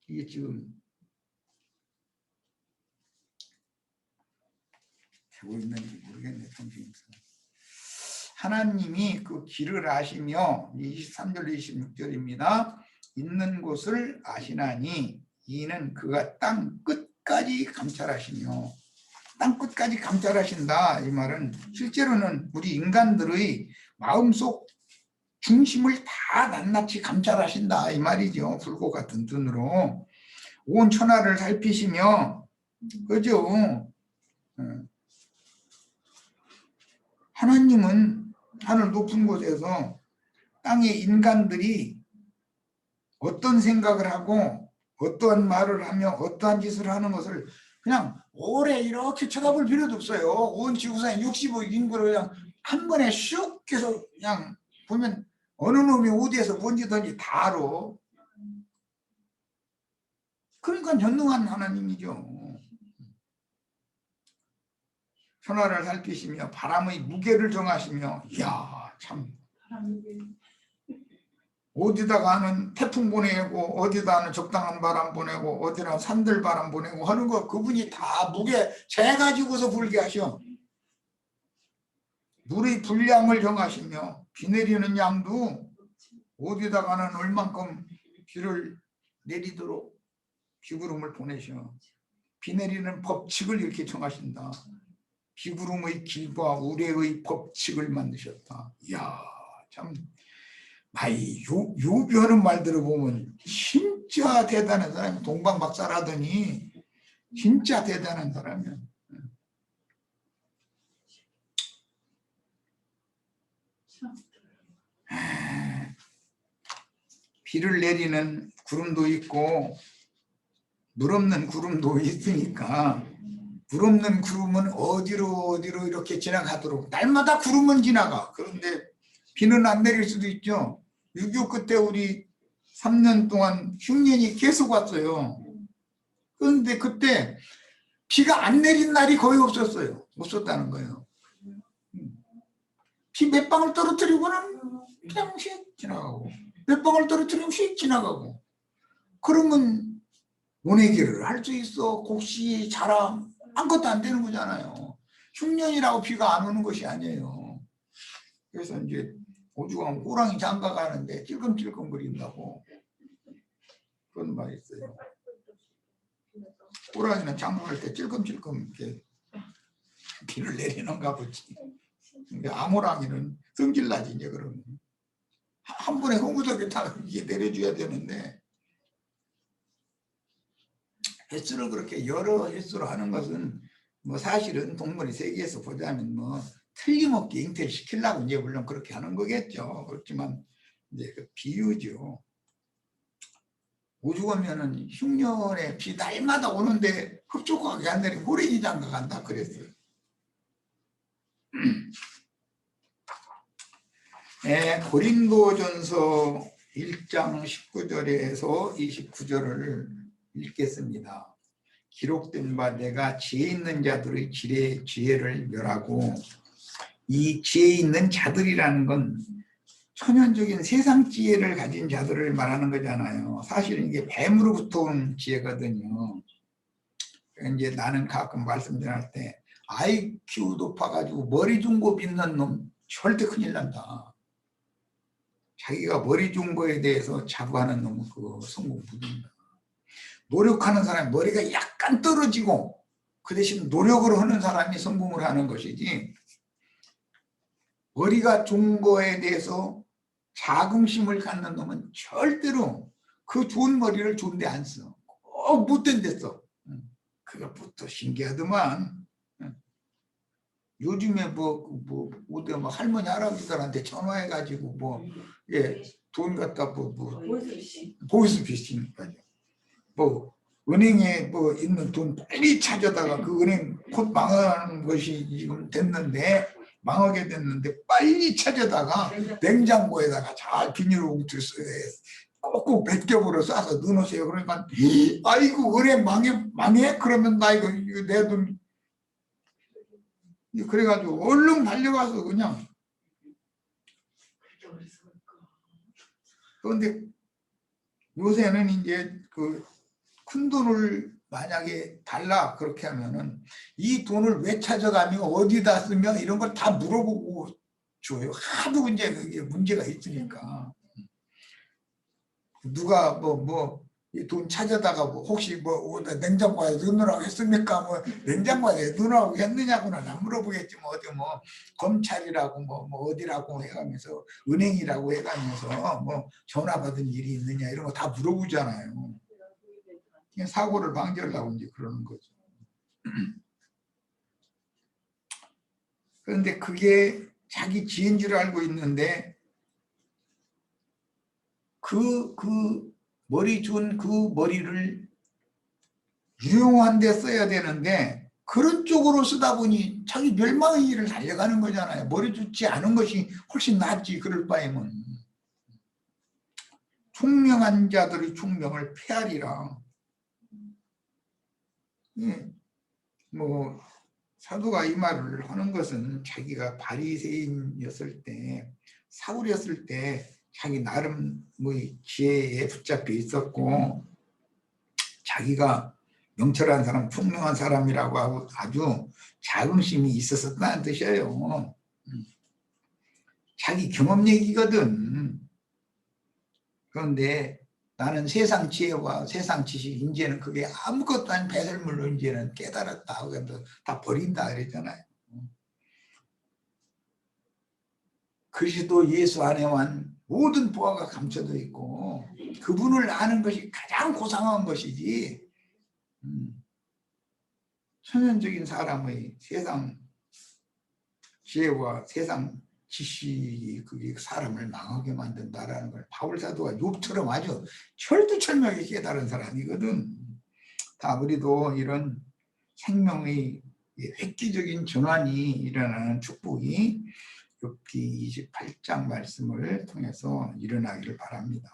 [SPEAKER 1] 이게 지금 되고 있는지 모르겠네. 하나님이 그 길을 아시며 23절 26절입니다. 있는 곳을 아시나니 이는 그가 땅 끝까지 감찰하시며, 땅 끝까지 감찰하신다 이 말은 실제로는 우리 인간들의 마음속 중심을 다 낱낱이 감찰하신다 이 말이죠. 불꽃 같은 눈으로 온 천하를 살피시며, 그죠? 하나님은 하늘 높은 곳에서 땅의 인간들이 어떤 생각을 하고 어떠한 말을 하며 어떠한 짓을 하는 것을 그냥 오래 이렇게 쳐다볼 필요도 없어요. 온 지구상에 65억 인구를 그냥 한 번에 슉 해서 그냥 보면 어느 놈이 어디에서 뭔지든지 다 알아. 그러니까 전능한 하나님이죠. 천하를 살피시며 바람의 무게를 정하시며, 이야 참 어디다가는 태풍 보내고 어디다는 적당한 바람 보내고 어디다 산들 바람 보내고 하는 거 그분이 다 무게 재가지고서 불게 하셔. 물의 분량을 정하시며 비 내리는 양도 어디다가는 얼만큼 비를 내리도록 비구름을 보내셔. 비 내리는 법칙을 이렇게 정하신다. 비구름의 길과 우레의 법칙을 만드셨다. 이야 참 욥이 하는 말 들어보면 진짜 대단한 사람이, 동방박사라더니 진짜 대단한 사람이야. 비를 내리는 구름도 있고 물 없는 구름도 있으니까 물 없는 구름은 어디로 이렇게 지나가도록 날마다 구름은 지나가. 그런데 비는 안 내릴 수도 있죠. 6.25 끝에 우리 3년 동안 흉년이 계속 왔어요. 그런데 그때 비가 안 내린 날이 거의 없었어요. 없었다는 거예요. 비 몇 방울 떨어뜨리고는 그냥 휙 지나가고, 몇 방울 떨어뜨리면 휙 지나가고. 그러면 모내기를 할 수 있어. 곡식, 자람 아무것도 안 되는 거잖아요. 흉년이라고 비가 안 오는 것이 아니에요. 그래서 이제 오죽하면 호랑이 장가 가는데 찔끔찔끔 거린다고 그런 말이 있어요. 호랑이는 장가 갈 때 찔끔찔끔 이렇게 비를 내리는가 보지. 암호랑이는 성질나지 이제 그러면 한 번에 홍구석에 다 이게 내려줘야 되는데, 횟수를 그렇게 여러 횟수로 하는 것은 뭐 사실은 동물의 세계에서 보자면 뭐 틀림없게 잉태를 시키려고 이제 물론 그렇게 하는 거겠죠. 그렇지만 이제 그 비유죠. 오죽하면은 흉년에 비 날마다 오는데 흡족하게 안 내리고 호랭이 장가 간다 그랬어요. 네, 고린도전서 1장 19절에서 29절을 읽겠습니다. 기록된 바 내가 지혜 있는 자들의 지혜를 멸하고, 이 지혜 있는 자들이라는 건 천연적인 세상 지혜를 가진 자들을 말하는 거잖아요. 사실은 이게 뱀으로부터 온 지혜거든요. 이제 나는 가끔 말씀드릴 때 IQ 높아가지고 머리 중고 빚는 놈 절대 큰일 난다. 자기가 머리 준 거에 대해서 자부하는 놈은 그거 성공 못한다. 노력하는 사람이 머리가 약간 떨어지고 그 대신 노력을 하는 사람이 성공을 하는 것이지, 머리가 좋은 거에 대해서 자긍심을 갖는 놈은 절대로 그 좋은 머리를 좋은 데 안 써. 꼭 못된 데 써. 그것부터 신기하더만. 요즘에 어디 할머니 할아버지들한테 전화해가지고 돈 갖다 보이스피싱까지 은행에 있는 돈 빨리 찾아다가 그 은행 곧 망하는 것이 지금 망하게 됐는데 빨리 찾아다가 냉장고에다가 잘 비닐봉투 꼭꼭 벗겨버려 싸서 넣어놓으세요. 그러니까 아이고 은행 망해? 그러면 나 이거 내 돈. 그래가지고 얼른 달려가서 그냥. 그런데 요새는 이제 그 큰 돈을 만약에 달라 그렇게 하면은 이 돈을 왜 찾아가며 어디다 쓰며 이런 걸 다 물어보고 줘요. 하도 이제 그게 문제가 있으니까. 누가 이 돈 찾아다가 혹시 냉장고에 넣으라고 했습니까? 냉장고에 넣으라고 했느냐고는 안 물어보겠지. 어디 검찰이라고 어디라고 해가면서 은행이라고 해가면서 전화 받은 일이 있느냐 이런 거 다 물어보잖아요. 사고를 방지하려고 이제 그러는 거죠. 그런데 그게 자기 지혜인 줄 알고 있는데 그 머리 준 그 머리를 유용한 데 써야 되는데 그런 쪽으로 쓰다 보니 자기 멸망의 일을 달려가는 거잖아요. 머리 좋지 않은 것이 훨씬 낫지. 그럴 바에는 총명한 자들의 총명을 폐하리라. 사도가 이 말을 하는 것은 자기가 바리새인이었을 때, 사울이었을 때 자기 나름 지혜에 붙잡혀 있었고 자기가 명철한 사람, 총명한 사람이라고 하고 아주 자긍심이 있었다는 뜻이에요. 자기 경험 얘기거든. 그런데 나는 세상 지혜와 세상 지식, 이제는 그게 아무것도 아닌 배설물로 이제는 깨달았다. 그래서 다 버린다 그랬잖아요. 그리스도 예수 안에만 모든 보화가 감춰져 있고 그분을 아는 것이 가장 고상한 것이지, 천연적인 사람의 세상 지혜와 세상 지식이 그게 사람을 망하게 만든다라는 걸 바울 사도가 욥처럼 아주 철두철미하게 깨달은 사람이거든. 다 우리도 이런 생명의 획기적인 전환이 일어나는 축복이 욥기 28장 말씀을 통해서 일어나기를 바랍니다.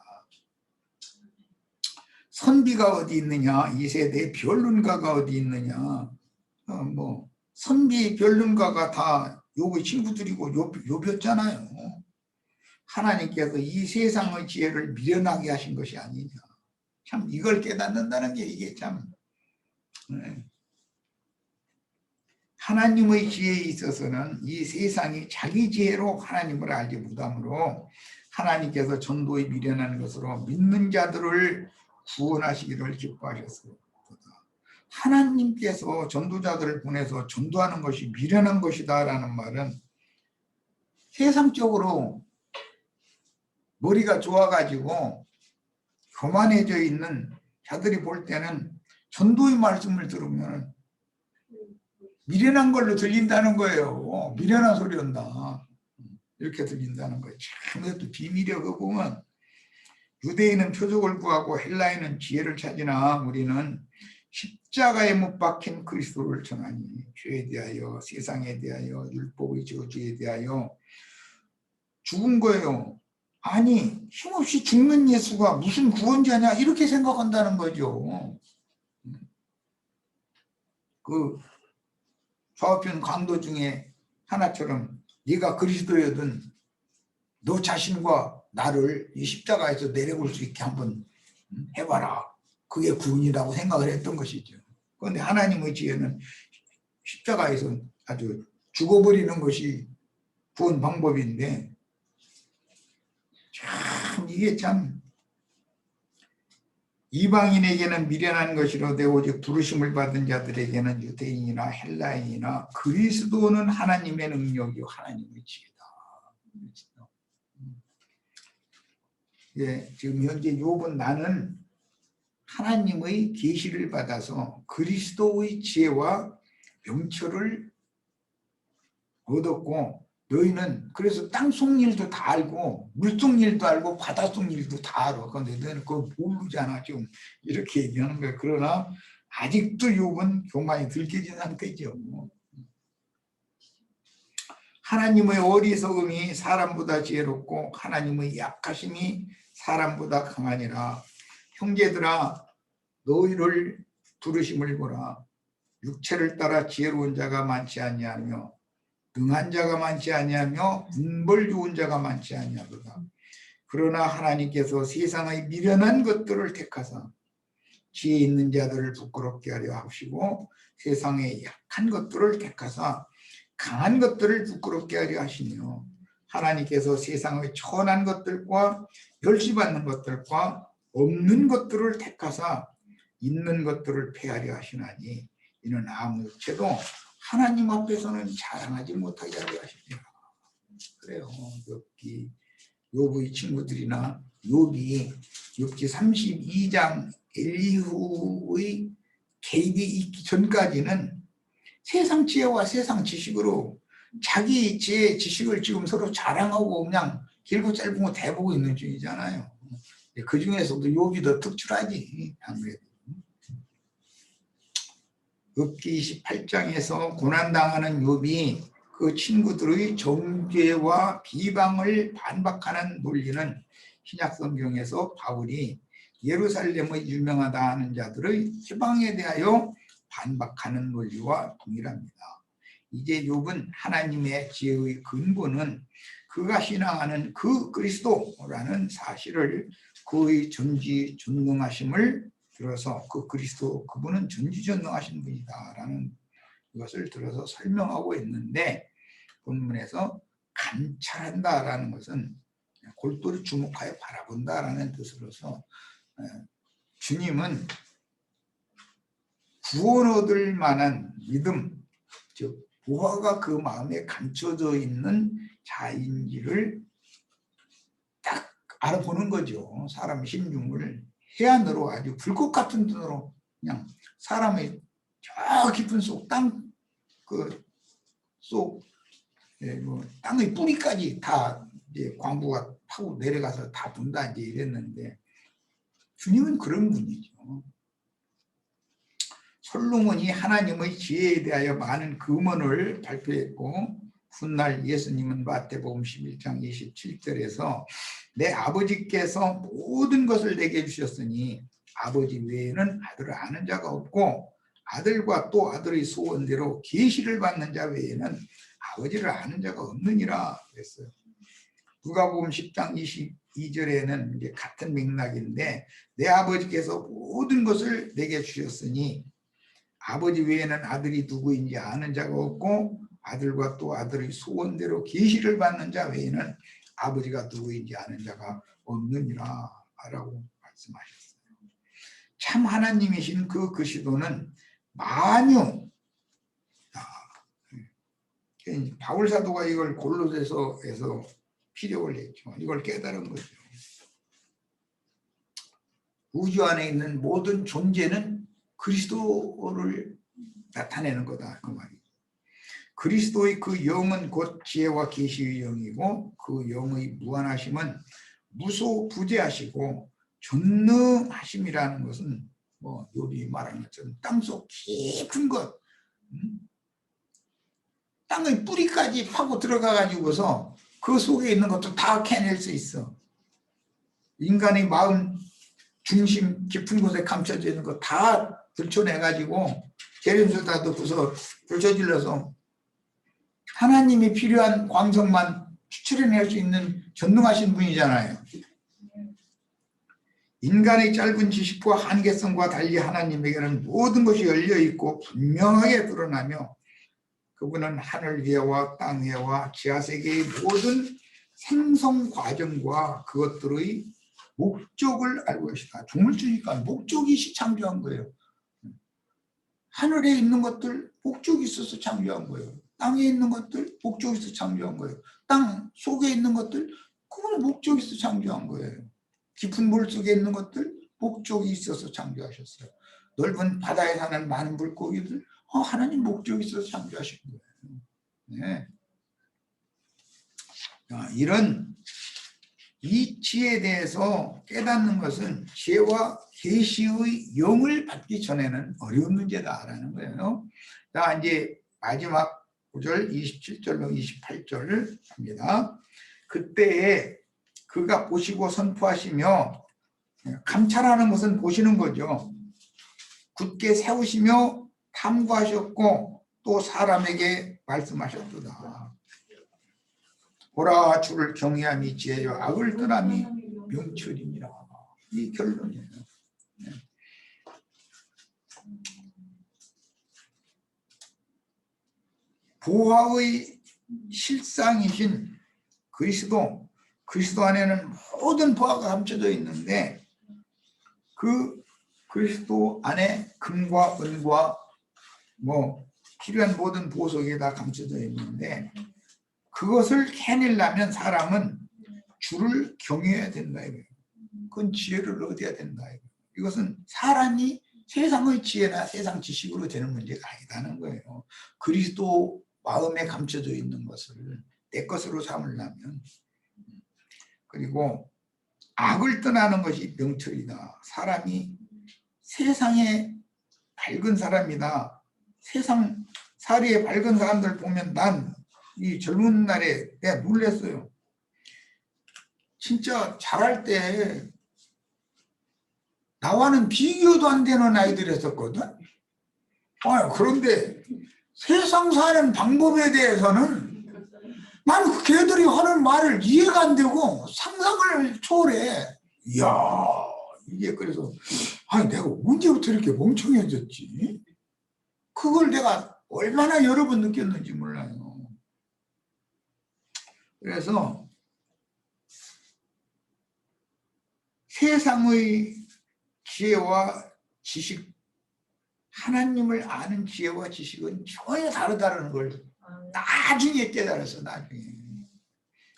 [SPEAKER 1] 선비가 어디 있느냐? 이 세대에 변론가가 어디 있느냐? 선비 변론가가 다 욥의 친구들이고 욥이었잖아요. 하나님께서 이 세상의 지혜를 미련하게 하신 것이 아니냐. 참 이걸 깨닫는다는 게 이게 참 하나님의 지혜에 있어서는 이 세상이 자기 지혜로 하나님을 알지 못하므로 하나님께서 전도에 미련한 것으로 믿는 자들을 구원하시기를 기뻐하셨습니다. 하나님께서 전도자들을 보내서 전도하는 것이 미련한 것이다 라는 말은 세상적으로 머리가 좋아가지고 교만해져 있는 자들이 볼 때는 전도의 말씀을 들으면 미련한 걸로 들린다는 거예요. 미련한 소리 한다. 이렇게 들린다는 거예요. 참 이것도 비밀이야. 보면 유대인은 표적을 구하고 헬라인은 지혜를 찾으나 우리는 십자가에 못 박힌 그리스도를 전하니 죄에 대하여 세상에 대하여 율법의 저주에 대하여 죽은 거예요. 아니 힘없이 죽는 예수가 무슨 구원자냐 이렇게 생각한다는 거죠. 그 좌우편 강도 중에 하나처럼 네가 그리스도여든 너 자신과 나를 이 십자가에서 내려올 수 있게 한번 해봐라. 그게 구원이라고 생각을 했던 것이죠. 그런데 하나님의 지혜는 십자가에서 아주 죽어버리는 것이 구원 방법인데 참 이게 참 이방인에게는 미련한 것이로되 오직 부르심을 받은 자들에게는 유대인이나 헬라인이나 그리스도는 하나님의 능력이요 하나님의 지혜다. 예, 지금 현재 욥은 나는 하나님의 계시를 받아서 그리스도의 지혜와 명철을 얻었고 너희는 그래서 땅속 일도 다 알고 물속 일도 알고 바닷속 일도 다 알아. 그런데 너희는 그거 모르잖아. 지금 이렇게 얘기하는 거야. 그러나 아직도 욥은 교만이 들깨진 상태죠. 하나님의 어리석음이 사람보다 지혜롭고 하나님의 약하심이 사람보다 강하니라. 형제들아 너희를 부르심을 보라. 육체를 따라 지혜로운 자가 많지 아니하며 능한 자가 많지 아니하며 분벌 좋은 자가 많지 아니하도다. 그러나 하나님께서 세상의 미련한 것들을 택하사 지혜 있는 자들을 부끄럽게 하려 하시고 세상의 약한 것들을 택하사 강한 것들을 부끄럽게 하려 하시며 하나님께서 세상의 천한 것들과 멸시받는 것들과 없는 것들을 택하사 있는 것들을 폐하려 하시나니 이는 아무 육체도 하나님 앞에서는 자랑하지 못하게 하려 하십니다. 그래요. 욥의 친구들이나 욥이 욥기 32장 엘리후의 개입이 있기 전까지는 세상 지혜와 세상 지식으로 자기 지혜 지식을 지금 서로 자랑하고 그냥 길고 짧은 거 대보고 있는 중이잖아요. 그 중에서도 욥이 더 특출하지. 아무래도 욥기 28장에서 고난당하는 욥이 그 친구들의 정죄와 비방을 반박하는 논리는 신약성경에서 바울이 예루살렘의 유명하다 하는 자들의 해방에 대하여 반박하는 논리와 동일합니다. 이제 욥은 하나님의 지혜의 근본은 그가 신앙하는 그 그리스도라는 사실을 그의 전지전능하심을 들어서 그 그리스도 그분은 전지전능하신 분이다라는 것을 들어서 설명하고 있는데 본문에서 감찰한다라는 것은 골똘히 주목하여 바라본다라는 뜻으로서 주님은 구원 얻을 만한 믿음, 즉 보화가 그 마음에 감춰져 있는 자인지를 딱 알아보는 거죠. 사람의 심중을 해안으로 아주 불꽃 같은 눈으로 그냥 사람의 저 깊은 속 땅 그 속 땅의 뿌리까지 다 이제 광부가 파고 내려가서 다 본다 이제 이랬는데 주님은 그런 분이죠. 솔로몬이 하나님의 지혜에 대하여 많은 금언을 발표했고 훗날 예수님은 마태복음 11장 27절에서 내 아버지께서 모든 것을 내게 주셨으니 아버지 외에는 아들을 아는 자가 없고 아들과 또 아들의 소원대로 계시를 받는 자 외에는 아버지를 아는 자가 없느니라 그랬어요. 누가복음 10장 22절에는 이제 같은 맥락인데 내 아버지께서 모든 것을 내게 주셨으니 아버지 외에는 아들이 누구인지 아는 자가 없고 아들과 또 아들의 소원대로 계시를 받는 자 외에는 아버지가 누구인지 아는 자가 없느니라 라고 말씀하셨어요. 참 하나님이신 그 그리스도는 만유 바울 사도가 이걸 골로새서에서 피력을 했죠. 이걸 깨달은 거죠. 우주 안에 있는 모든 존재는 그리스도를 나타내는 거다 그 말이에요. 그리스도의 그 영은 곧 지혜와 계시의 영이고 그 영의 무한하심은 무소부재하시고 전능하심이라는 것은 뭐 요리 말하는 것처럼 땅속 깊은 것 땅의 뿌리까지 파고 들어가 가지고서 그 속에 있는 것도 다 캐낼 수 있어. 인간의 마음 중심 깊은 곳에 감춰져 있는 거 다 들춰내 가지고 재련소 다 넣고서 불쳐질러서 하나님이 필요한 광석만 추출해낼 수 있는 전능하신 분이잖아요. 인간의 짧은 지식과 한계성과 달리 하나님에게는 모든 것이 열려있고 분명하게 드러나며 그분은 하늘 위에와 땅 위에와 지하세계의 모든 생성 과정과 그것들의 목적을 알고 계시다. 조물주니까 목적이 창조한 거예요. 하늘에 있는 것들 목적이 있어서 창조한 거예요. 땅에 있는 것들 목적이 있어서 창조한 거예요. 땅 속에 있는 것들 그건 목적이 있어서 창조한 거예요. 깊은 물 속에 있는 것들 목적이 있어서 창조하셨어요. 넓은 바다에 사는 많은 물고기들 하나님 목적이 있어서 창조하신 거예요. 네. 이런 이치에 대해서 깨닫는 것은 지혜와 계시의 영을 받기 전에는 어려운 문제다라는 거예요. 자, 이제 마지막 9절 27절로 28절을 합니다. 그때에 그가 보시고 선포하시며 감찰하는 것은 보시는 거죠. 굳게 세우시며 탐구하셨고 또 사람에게 말씀하셨도다. 보라 주를 경외함이 지혜요 악을 떠남이 명철이니라. 이 결론이에요. 보화의 실상이신 그리스도 안에는 모든 보화가 감춰져 있는데 그 그리스도 안에 금과 은과 뭐 필요한 모든 보석이 다 감춰져 있는데 그것을 캐내려면 사람은 주를 경외해야 된다 이거예요. 그건 지혜를 얻어야 된다 이거예요. 이것은 사람이 세상의 지혜나 세상 지식으로 되는 문제가 아니다는 거예요. 그리스도 마음에 감춰져 있는 것을 내 것으로 삼으려면 그리고 악을 떠나는 것이 명철이다. 사람이 세상에 밝은 사람이다. 세상 사리에 밝은 사람들 보면 난 이 젊은 날에 내가 놀랐어요. 진짜 잘할 때 나와는 비교도 안 되는 아이들이 있었거든. 그런데 세상 사는 방법에 대해서는 나는 그 걔들이 하는 말을 이해가 안 되고 상상을 초월해. 이야, 이게 그래서 내가 언제부터 이렇게 멍청해졌지? 그걸 내가 얼마나 여러 번 느꼈는지 몰라요. 그래서 세상의 지혜와 지식, 하나님을 아는 지혜와 지식은 전혀 다르다는 걸 나중에 깨달았어. 나중에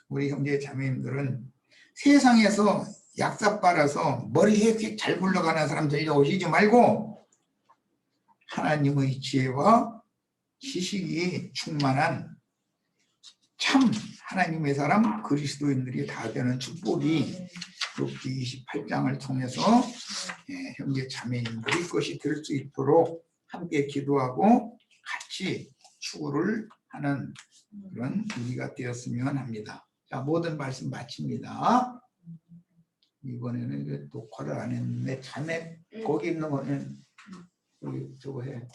[SPEAKER 1] 우리 형제 자매님들은 세상에서 약사 빨아서 머리 휙휙 잘 굴러가는 사람들 오시지 말고 하나님의 지혜와 지식이 충만한 참 하나님의 사람 그리스도인들이 다 되는 축복이 욥기 28장을 통해서 형제 자매님들의 것이 될 수 있도록 함께 기도하고 같이 추구를 하는 그런 우리가 되었으면 합니다. 자, 모든 말씀 마칩니다. 이번에는 녹화를 안 했는데 자매 거기 있는 거는 저거 해.